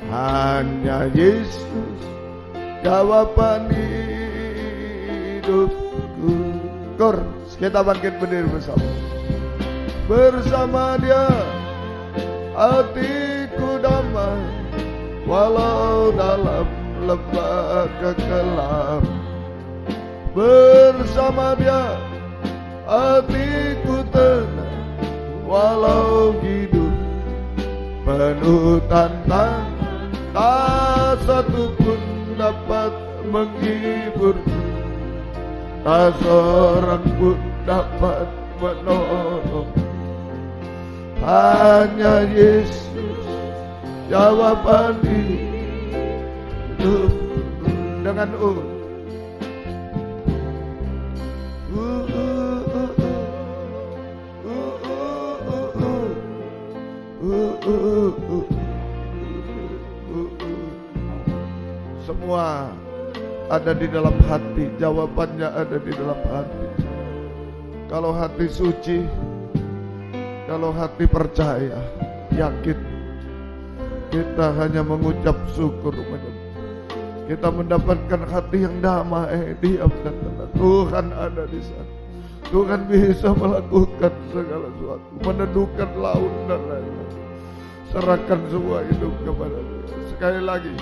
Hanya Yesus jawaban hidupku. Kor, kita bangkit berdiri bersama. Bersama Dia hatiku damai, walau dalam lembah kegelapan. Bersama Dia hatiku tenang, walau hidup penuh tantangan. Tak satu pun dapat menghiburku, tak seorang pun dapat menolong. Hanya Yesus jawaban hidup. Dengan semua ada di dalam hati, jawabannya ada di dalam hati. Kalau hati suci, kalau hati percaya, yakin, kita hanya mengucap syukur, kita mendapatkan hati yang damai, diam dan tenang. Tuhan ada di sana. Tuhan bisa melakukan segala sesuatu, meneduhkan laut dan lain-lain. Serahkan semua hidup kepada Dia. Sekali lagi,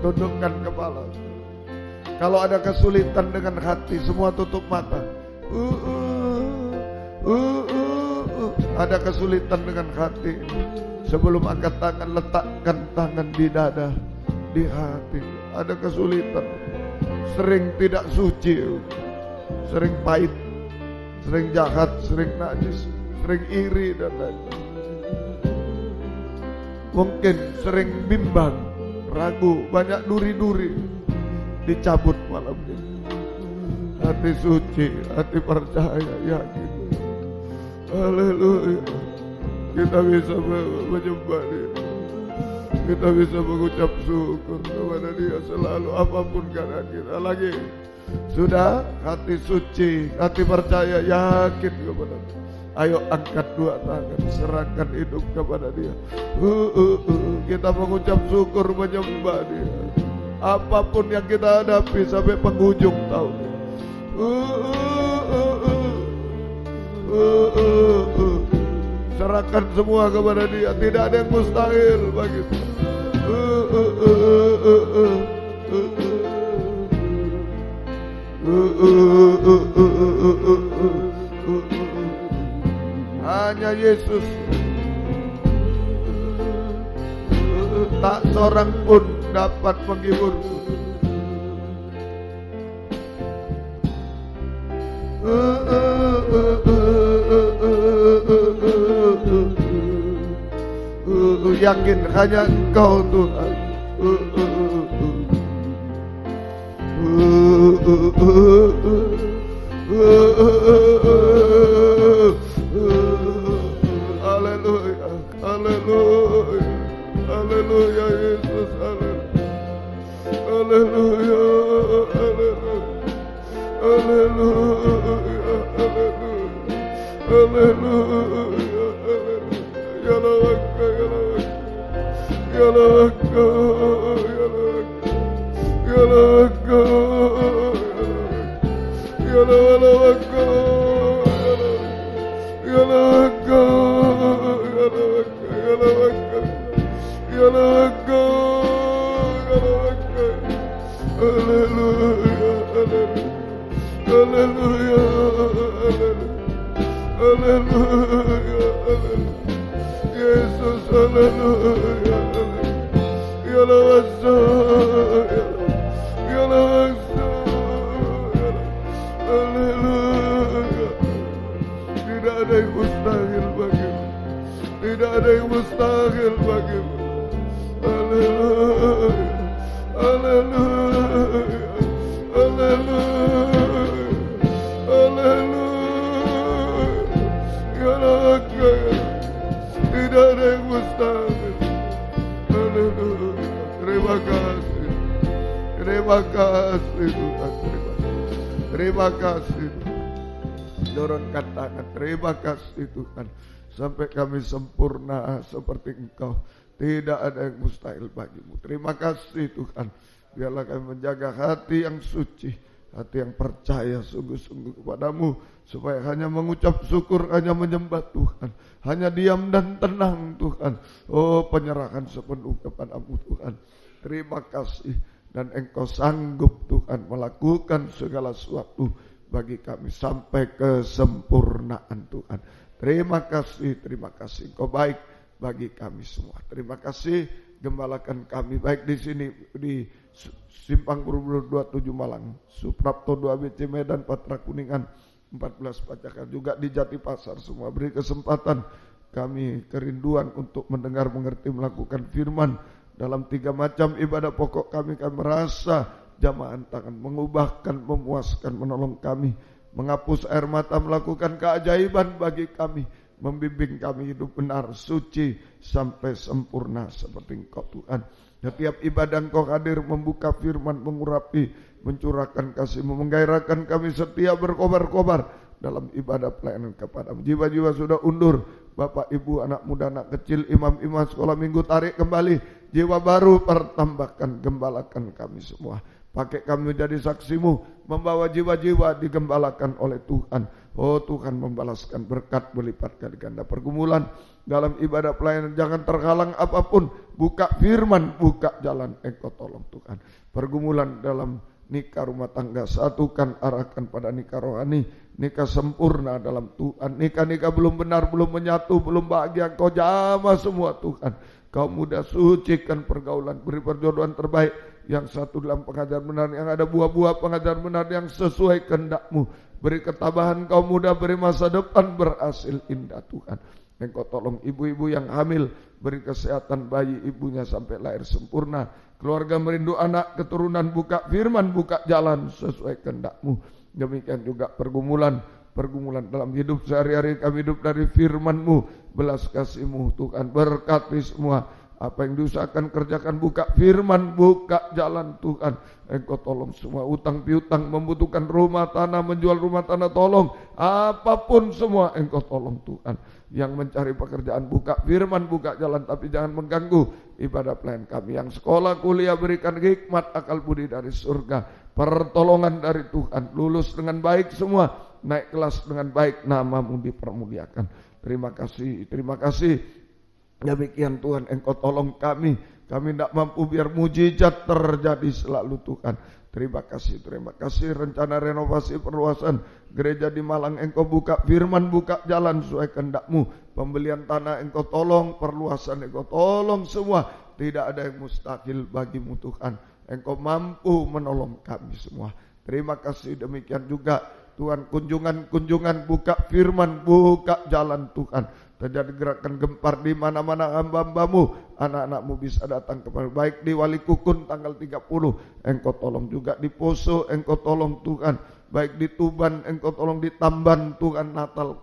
tundukkan kepala. Kalau ada kesulitan dengan hati, semua tutup mata. Ada kesulitan dengan hati, sebelum angkat tangan, letakkan tangan di dada, di hati. Ada kesulitan, sering tidak suci, sering pahit, sering jahat, sering najis, sering iri dan lain-lain. Mungkin sering bimbang, ragu, banyak duri-duri, dicabut malam ini. Hati suci, hati percaya, yakin. Haleluya. Kita bisa menyembah Dia, kita bisa mengucap syukur kepada Dia selalu, apapun keadaan kita. Lagi, sudah hati suci, hati percaya, yakin kepada Dia. Ayo angkat dua tangan, serahkan hidup kepada Dia. Kita mengucap syukur, menyembah Dia. Apapun yang kita hadapi sampai penghujung tahun. Serahkan semua kepada Dia. Tidak ada yang mustahil bagi Dia. namanya Yesus. Tak seorang pun dapat menghiburku. Yakin hanya Engkau Tuhan. Haleluya, haleluya, haleluya Yesus, haleluya, haleluya, haleluya, haleluya, haleluya, ya laka, ya laka, ya laka, ya laka, ya laka, ya laka, ya laka, haleluya, haleluya, haleluya, Yesus, haleluya, ya laka, ya laka, haleluya. Tidak ada yang mustahil bagimu, tidak ada yang mustahil bagimu. Haleluya, haleluya, haleluya, haleluya, ya laka, tidak ada yang mustahil. Haleluya, terima kasih, terima kasih Tuhan, terima kasih. Dorongkan tangan, terima kasih Tuhan. Sampai kami sempurna seperti Engkau, tidak ada yang mustahil bagimu. Terima kasih Tuhan. Biarlah kami menjaga hati yang suci, hati yang percaya sungguh-sungguh kepadamu, supaya hanya mengucap syukur, hanya menyembah Tuhan, hanya diam dan tenang Tuhan. Oh, penyerahan sepenuh kepadamu Tuhan. Terima kasih. Dan Engkau sanggup Tuhan melakukan segala sesuatu bagi kami sampai kesempurnaan Tuhan. Terima kasih, terima kasih. Engkau baik bagi kami semua. Terima kasih, gembalakan kami baik di sini di Simpang Borobudur 27 Malang, Suprapto 2 BC Medan, Patra Kuningan 14 Pacakan, juga di Jatipasar. Semua beri kesempatan kami kerinduan untuk mendengar, mengerti, melakukan firman dalam 3 macam ibadah pokok kami. Kami merasa jamahan tangan mengubahkan, memuaskan, menolong kami, menghapus air mata, melakukan keajaiban bagi kami, membimbing kami hidup benar, suci, sampai sempurna seperti Engkau Tuhan. Setiap ibadah Engkau hadir, membuka firman, mengurapi, mencurahkan kasih-Mu, menggairahkan kami setia berkobar-kobar dalam ibadah pelayanan kepadamu. Jiwa-jiwa sudah undur, Bapak, Ibu, anak muda, anak kecil, imam-imam sekolah minggu, tarik kembali jiwa baru, pertambahkan, gembalakan kami semua. Pakai kami menjadi saksi-Mu, membawa jiwa-jiwa digembalakan oleh Tuhan. Oh Tuhan, membalaskan berkat berlipat kali ganda. Pergumulan dalam ibadah pelayanan jangan terhalang apapun. Buka firman, buka jalan, Engkau tolong Tuhan. Pergumulan dalam nikah rumah tangga, satukan, arahkan pada nikah rohani, nikah sempurna dalam Tuhan. Nikah-nikah belum benar, belum menyatu, belum bahagia, Engkau jamah semua Tuhan. Kau mudah sucikan pergaulan, beri perjodohan terbaik, yang satu dalam pengajaran benar, yang ada buah-buah pengajaran benar yang sesuai kehendak-Mu. Beri ketabahan, Kau mudah, beri masa depan berhasil indah Tuhan. Engkau tolong ibu-ibu yang hamil, beri kesehatan bayi ibunya sampai lahir sempurna. Keluarga merindu anak, keturunan, buka firman, buka jalan sesuai kehendak-Mu. Demikian juga pergumulan dalam hidup sehari-hari kami, hidup dari firman-Mu, belas kasih-Mu Tuhan, berkati semua. Apa yang diusahakan kerjakan, buka firman, buka jalan Tuhan. Engkau tolong semua utang piutang, membutuhkan rumah tanah, menjual rumah tanah, tolong. Apapun semua Engkau tolong Tuhan. Yang mencari pekerjaan, buka firman, buka jalan, tapi jangan mengganggu ibadah pelayan kami. Yang sekolah, kuliah, berikan hikmat, akal budi dari surga, pertolongan dari Tuhan. Lulus dengan baik semua, naik kelas dengan baik, nama-Mu dipermuliakan. Terima kasih, terima kasih. Demikian Tuhan, Engkau tolong kami. Kami tidak mampu biar mujizat terjadi selalu Tuhan. Terima kasih, terima kasih. Rencana renovasi perluasan gereja di Malang, Engkau buka firman, buka jalan sesuai kehendak-Mu. pembelian tanah Engkau tolong, perluasan Engkau tolong semua. Tidak ada yang mustahil bagimu Tuhan. Engkau mampu menolong kami semua. Terima kasih. Demikian juga Tuhan, kunjungan buka firman, buka jalan Tuhan. Terjadi gerakan gempar di mana-mana hamba-hambamu, anak-anakmu bisa datang kepada, baik di Wali Kukun tanggal 30, Engkau tolong juga di Poso, Engkau tolong Tuhan, baik di Tuban, Engkau tolong di Tamban Tuhan, Natal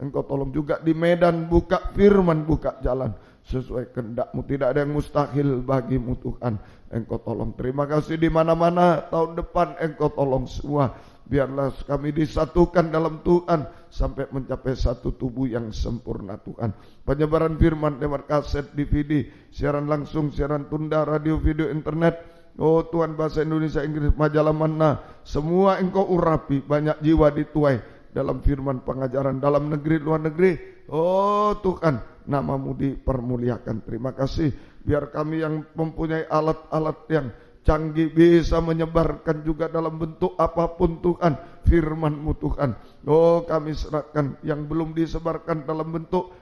Engkau tolong juga di Medan, buka firman, buka jalan sesuai kehendak-Mu. Tidak ada yang mustahil bagimu Tuhan. Engkau tolong. Terima kasih di mana-mana tahun depan Engkau tolong semua. Biarlah kami disatukan dalam Tuhan sampai mencapai satu tubuh yang sempurna Tuhan. Penyebaran firman lewat kaset, DVD, siaran langsung, siaran tunda, radio, video, internet. Oh Tuhan, bahasa Indonesia, Inggris, majalah mana, semua Engkau urapi. Banyak jiwa dituai dalam firman pengajaran dalam negeri, luar negeri. Oh Tuhan, nama-Mu dipermuliakan. Terima kasih. Biar kami yang mempunyai alat-alat yang canggih bisa menyebarkan juga dalam bentuk apapun Tuhan, firman-Mu Tuhan. Oh kami serahkan yang belum disebarkan dalam bentuk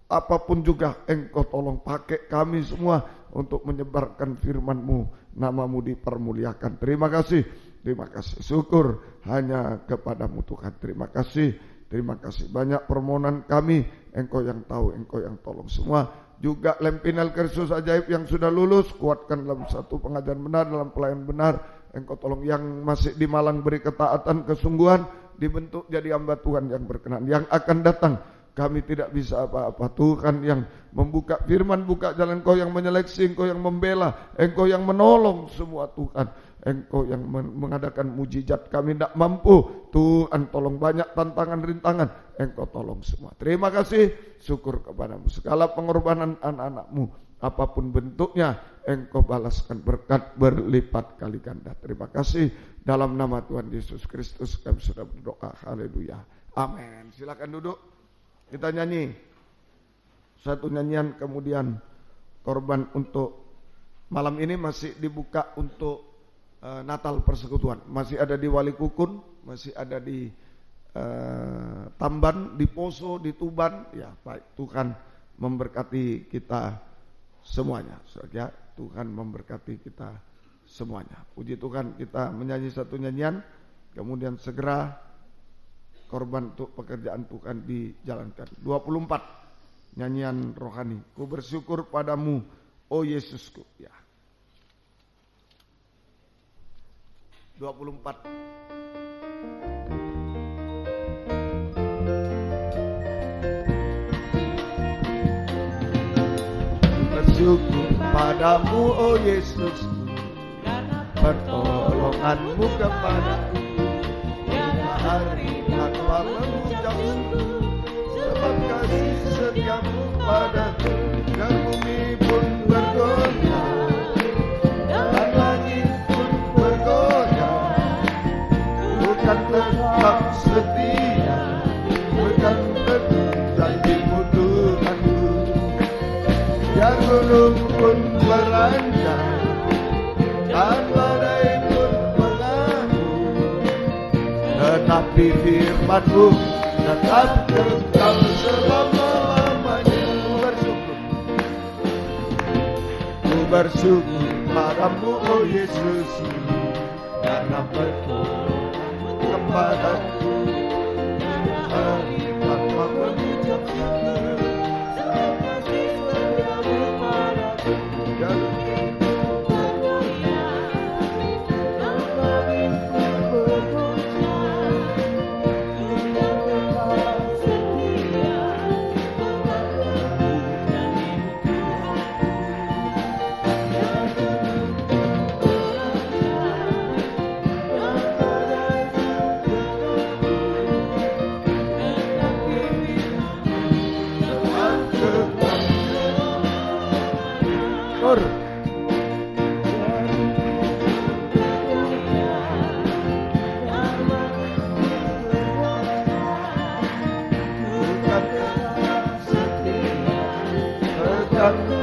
apapun juga, Engkau tolong pakai kami semua untuk menyebarkan firman-Mu. Nama-Mu dipermuliakan. Terima kasih. Terima kasih. Syukur hanya kepadamu Tuhan. Terima kasih. Terima kasih. Banyak permohonan kami, Engkau yang tahu, Engkau yang tolong semua. Juga Lempinal Kristus Ajaib yang sudah lulus, kuatkan dalam satu pengajaran benar, dalam pelayanan benar. Engkau tolong yang masih di Malang, beri ketaatan, kesungguhan, dibentuk jadi hamba Tuhan yang berkenan. Yang akan datang, kami tidak bisa apa-apa. Tuhan yang membuka firman, buka jalan, Engkau yang menyeleksi, Engkau yang membela, Engkau yang menolong semua Tuhan. Engkau yang mengadakan mujizat, kami tidak mampu. Tuhan tolong, banyak tantangan, rintangan, Engkau tolong semua. Terima kasih, syukur kepadamu. Segala pengorbanan anak-anak-Mu, apapun bentuknya, Engkau balaskan berkat berlipat kali ganda. Terima kasih. Dalam nama Tuhan Yesus Kristus kami sudah berdoa. Haleluya. Amin. Silakan duduk. Kita nyanyi satu nyanyian, kemudian korban untuk malam ini masih dibuka untuk Natal Persekutuan. Masih ada di Wali Kukun, masih ada di Tamban, di Poso, di Tuban. Ya, baik. Tuhan memberkati kita semuanya. Ya, Tuhan memberkati kita semuanya. Puji Tuhan, kita menyanyi satu nyanyian, kemudian segera korban untuk pekerjaan Tuhan dijalankan. 24 nyanyian rohani. Ku bersyukur padamu, oh Yesusku. Ya. 24. Bersyukur padamu, oh Yesus, pertolongan-Mu kepadaku. Hari tanpa mengucap syukur, sebab kasih setia-Mu padaku. Dan bumi pun bergoyang, dan langit pun bergoyang. Bukan tetap setia, bukan teguh janji-Mu Tuhanku. Ya gunung pun beranjak, dan badai pun mengaku, tetapi firman-Mu tetap kekal selama-lamanya. Ku bersyukur padamu, oh Yesus, karena pertolongan-Mu kepadaku. Hari tanpa mengucap syukur, sebab kasih setia-Mu padaku.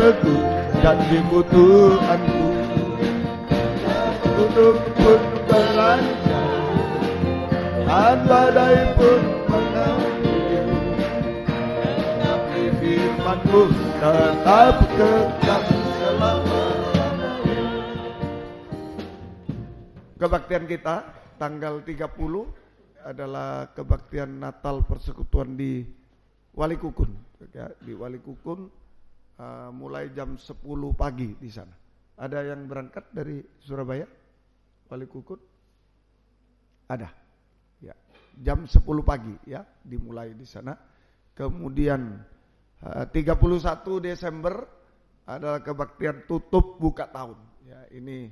Teguh janji-Mu Tuhanku. Gunung pun beranjak, dan badai pun mengaku, firman-Mu tetap kekal selama-lamanya. Kebaktian kita tanggal 30 adalah kebaktian Natal persekutuan di Wali Kukun. Di Wali Kukun mulai jam 10 pagi di sana. Ada yang berangkat dari Surabaya? Wali Kukun? Ada. Ya, jam 10 pagi ya dimulai di sana. Kemudian 31 Desember adalah kebaktian tutup buka tahun. Ya, ini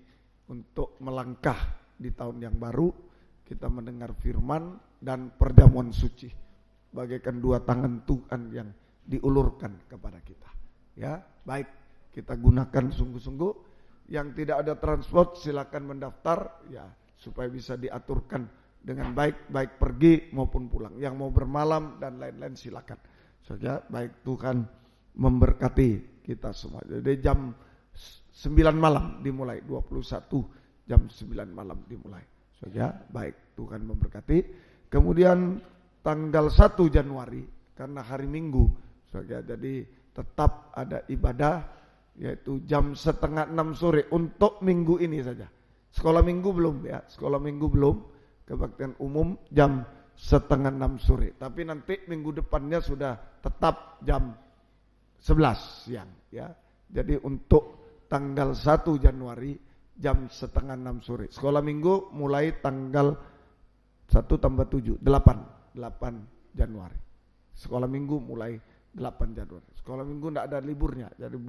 untuk melangkah di tahun yang baru. Kita mendengar firman dan perjamuan suci bagaikan dua tangan Tuhan yang diulurkan kepada kita. Ya, baik, kita gunakan sungguh-sungguh. Yang tidak ada transport silakan mendaftar ya supaya bisa diaturkan dengan baik, baik pergi maupun pulang. Yang mau bermalam dan lain-lain silakan. Saja baik, Tuhan memberkati kita semua. Jadi jam 9 malam dimulai, 21 jam 9 malam dimulai. Saja baik, Tuhan memberkati. Kemudian tanggal 1 Januari karena hari Minggu saja, jadi tetap ada ibadah yaitu jam 5:30 sore untuk minggu ini saja. Sekolah minggu belum ya, sekolah minggu belum. Kebaktian umum jam 5:30 sore. Tapi nanti minggu depannya sudah tetap jam 11 siang ya. Jadi untuk tanggal 1 Januari jam 5:30 sore. Sekolah minggu mulai tanggal 1 tambah 7, 8 Januari. Sekolah minggu mulai 8 Januari. Sekolah minggu tidak ada liburnya, jadi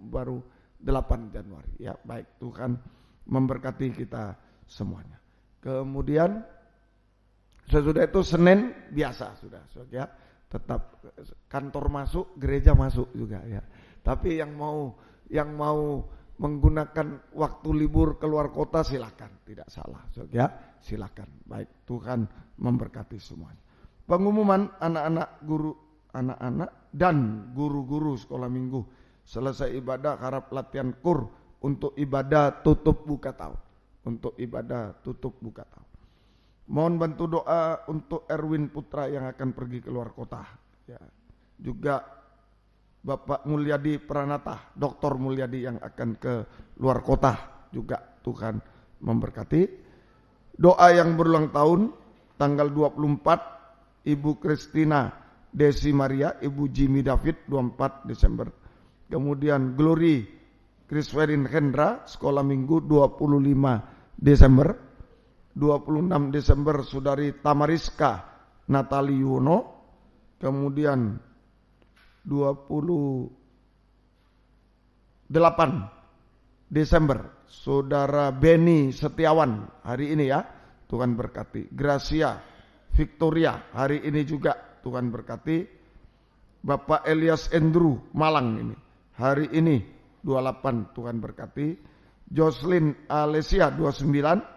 baru 8 Januari. Ya, baik, Tuhan memberkati kita semuanya. Kemudian sesudah itu Senin biasa sudah, ya. Tetap kantor masuk, gereja masuk juga ya. Tapi yang mau menggunakan waktu libur keluar kota silakan, tidak salah, ya, silakan. Baik, Tuhan memberkati semuanya. Pengumuman anak-anak dan guru-guru sekolah minggu selesai ibadah harap latihan kur untuk ibadah tutup buka tahun. Untuk ibadah tutup buka tahun. Mohon bantu doa untuk Erwin Putra yang akan pergi keluar kota. Ya, juga Bapak Mulyadi Pranata, Dr. Mulyadi yang akan ke luar kota juga, Tuhan memberkati. Doa yang berulang tahun tanggal 24 Ibu Kristina Desi Maria, Ibu Jimmy David 24 Desember. Kemudian Glory Kriswerin Hendra sekolah minggu 25 Desember. 26 Desember Saudari Tamariska Natali Yuwono. Kemudian 28 Desember Saudara Beni Setiawan hari ini ya, Tuhan berkati. Gracia Victoria hari ini juga, Tuhan berkati. Bapak Elias Andrew Malang ini hari ini 28, Tuhan berkati. Jocelyn Alesia 29.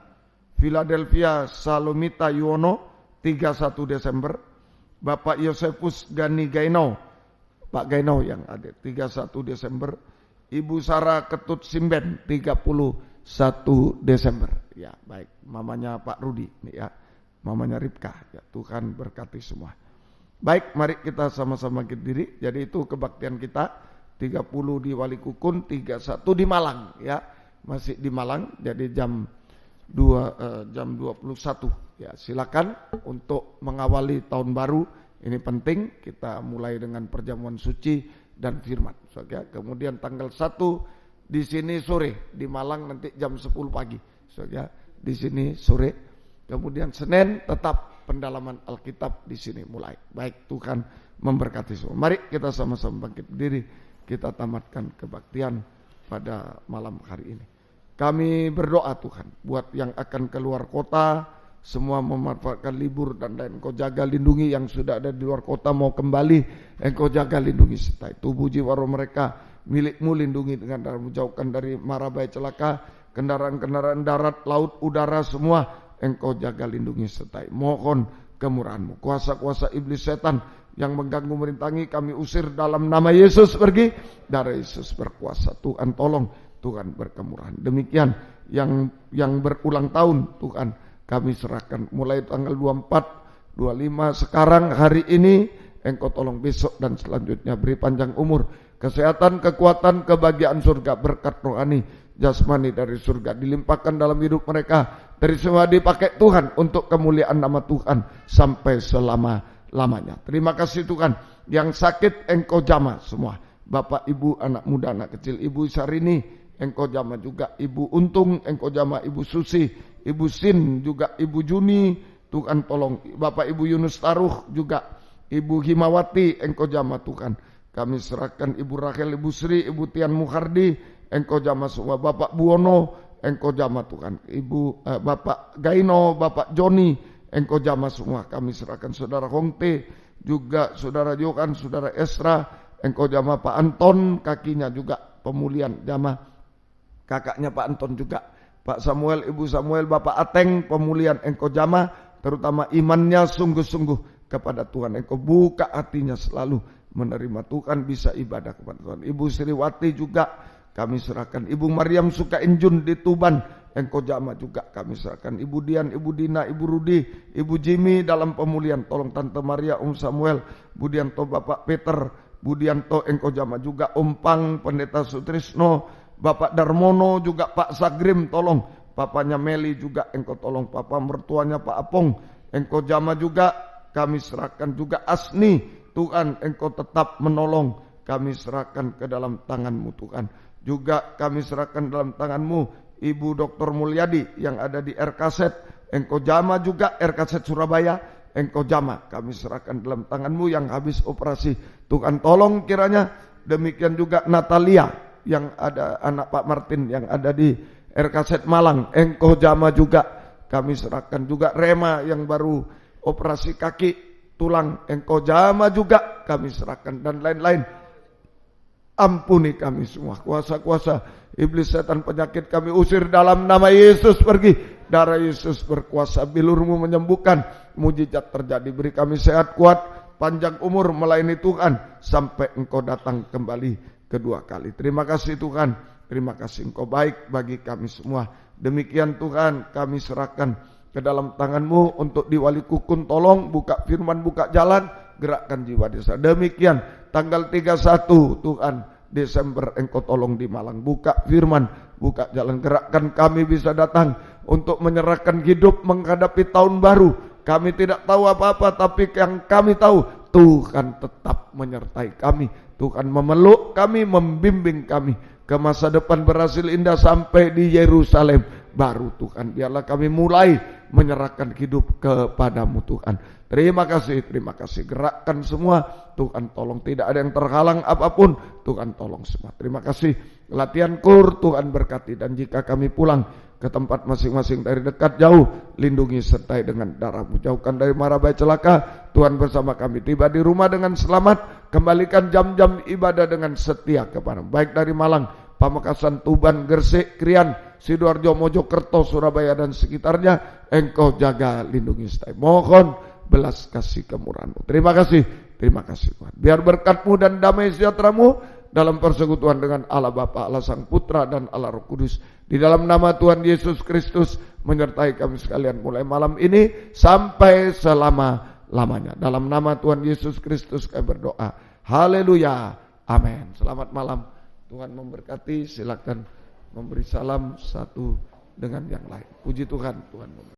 Philadelphia Salomita Yuwono 31 Desember. Bapak Yosefus Gani Gaino, Pak Gaino yang ada 31 Desember. Ibu Sarah Ketut Simben 31 Desember. Ya, baik, mamanya Pak Rudi nih ya. Mamanya Ripka. Ya, Tuhan berkati semua. Baik, mari kita sama-sama berdiri. Jadi itu kebaktian kita 30 di Wali Kukun, 31 di Malang ya. Masih di Malang, jadi jam 21 ya. Silakan untuk mengawali tahun baru. Ini penting, kita mulai dengan perjamuan suci dan firman. Ya. Kemudian tanggal 1 di sini sore, di Malang nanti jam 10 pagi. Ya. Di sini sore. Kemudian Senin tetap pendalaman Alkitab di sini mulai. Baik, Tuhan memberkati semua. Mari kita sama-sama bangkit berdiri, kita tamatkan kebaktian pada malam hari ini. Kami berdoa Tuhan buat yang akan keluar kota, semua memanfaatkan libur dan lain. Engkau jaga lindungi yang sudah ada di luar kota mau kembali, Engkau jaga lindungi sertai tubuh jiwa roh mereka milik-Mu, lindungi dengan darah-Mu, jauhkan dari mara bahaya celaka, kendaraan-kendaraan darat, laut, udara semua Engkau jaga lindungi sertai. Mohon kemurahan-Mu. Kuasa-kuasa iblis setan yang mengganggu merintangi kami usir dalam nama Yesus, pergi. Darah Yesus berkuasa. Tuhan tolong, Tuhan berkemurahan. Demikian yang berulang tahun Tuhan kami serahkan mulai tanggal 24, 25 sekarang hari ini Engkau tolong besok dan selanjutnya. Beri panjang umur, kesehatan, kekuatan, kebahagiaan surga, berkat rohani, jasmani dari surga dilimpahkan dalam hidup mereka. Dari semua dipakai Tuhan untuk kemuliaan nama Tuhan sampai selama-lamanya. Terima kasih Tuhan. Yang sakit Engkau jamah semua. Bapak, Ibu, anak muda, anak kecil, Ibu Sarini, Engkau jamah juga. Ibu Untung, Engkau jamah. Ibu Susi, Ibu Sin, juga Ibu Juni, Tuhan tolong. Bapak Ibu Yunus Taruh juga. Ibu Himawati, Engkau jamah Tuhan. Kami serahkan Ibu Rachel, Ibu Sri, Ibu Tian Muhardi, Engkau jamah semua. Bapak Buwono, Engkau jamah Tuhan. Bapak Gaino, Bapak Joni, Engkau jamah semua. Kami serahkan Saudara Hongte, juga Saudara Jokan, Saudara Esra, Engkau jamah. Pak Anton, kakinya juga pemulihan jamah. Kakaknya Pak Anton juga. Pak Samuel, Ibu Samuel, Bapak Ateng, pemulihan Engkau jamah. Terutama imannya sungguh-sungguh kepada Tuhan. Engkau buka hatinya selalu menerima Tuhan, bisa ibadah kepada Tuhan. Ibu Sriwati juga kami serahkan. Ibu Mariam Sukainjun di Tuban, Engkau jamah juga kami serahkan. Ibu Dian, Ibu Dina, Ibu Rudi, Ibu Jimmy dalam pemulihan. Tolong Tante Maria, Samuel, Budianto, Bapak Peter, Budianto, Engkau jamah juga. Pang, Pendeta Sutrisno, Bapak Darmono, juga Pak Sagrim, tolong. Papanya Meli juga Engkau tolong. Papa mertuanya Pak Apong, Engkau jamah juga. Kami serahkan juga Asni, Tuhan Engkau tetap menolong. Kami serahkan ke dalam tangan-Mu Tuhan. Juga kami serahkan dalam tangan-Mu Ibu Dr. Mulyadi yang ada di RKZ, Engkau jamah juga. RKZ Surabaya, Engkau jamah. Kami serahkan dalam tangan-Mu yang habis operasi. Tuhan tolong kiranya. Demikian juga Natalia yang ada, anak Pak Martin yang ada di RKZ Malang, Engkau jamah juga. Kami serahkan juga Rema yang baru operasi kaki tulang, Engkau jamah juga. Kami serahkan dan lain-lain. Ampuni kami semua. Kuasa-kuasa iblis, setan, penyakit kami usir dalam nama Yesus. Pergi. Darah Yesus berkuasa. Bilur-Mu menyembuhkan. Mujizat terjadi. Beri kami sehat, kuat, panjang umur melayani Tuhan sampai Engkau datang kembali kedua kali. Terima kasih Tuhan. Terima kasih Engkau baik bagi kami semua. Demikian Tuhan kami serahkan ke dalam tangan-Mu untuk di Wali Kukun. Tolong buka firman, buka jalan, gerakkan jiwa desa. Demikian tanggal 31 Tuhan Desember, Engkau tolong di Malang. Buka firman, buka jalan, gerakkan kami bisa datang untuk menyerahkan hidup menghadapi tahun baru. Kami tidak tahu apa-apa, tapi yang kami tahu Tuhan tetap menyertai kami. Tuhan memeluk kami, membimbing kami ke masa depan berhasil indah sampai di Yerusalem baru. Tuhan, biarlah kami mulai menyerahkan hidup kepadamu Tuhan. Terima kasih, terima kasih. Gerakkan semua Tuhan, tolong tidak ada yang terhalang apapun. Tuhan tolong semua. Terima kasih. Latihan kur Tuhan berkati. Dan jika kami pulang ke tempat masing-masing dari dekat jauh, lindungi sertai dengan darah-Mu. Jauhkan dari mara bahaya celaka. Tuhan bersama kami. Tiba di rumah dengan selamat. Kembalikan jam-jam ibadah dengan setia kepada-Mu. Baik dari Malang, Pamekasan, Tuban, Gresik, Krian, Sidoarjo, Mojokerto, Surabaya dan sekitarnya, Engkau jaga, lindungi sertai. Mohon belas kasih kemurahan-Mu. Terima kasih Tuhan. Biar berkat-Mu dan damai sejahtera-Mu dalam persekutuan dengan Allah Bapa, Allah Sang Putra dan Allah Roh Kudus. Di dalam nama Tuhan Yesus Kristus menyertai kami sekalian mulai malam ini sampai selama-lamanya. Dalam nama Tuhan Yesus Kristus kami berdoa. Haleluya. Amin. Selamat malam. Tuhan memberkati. Silakan memberi salam satu dengan yang lain. Puji Tuhan. Tuhan memberkati.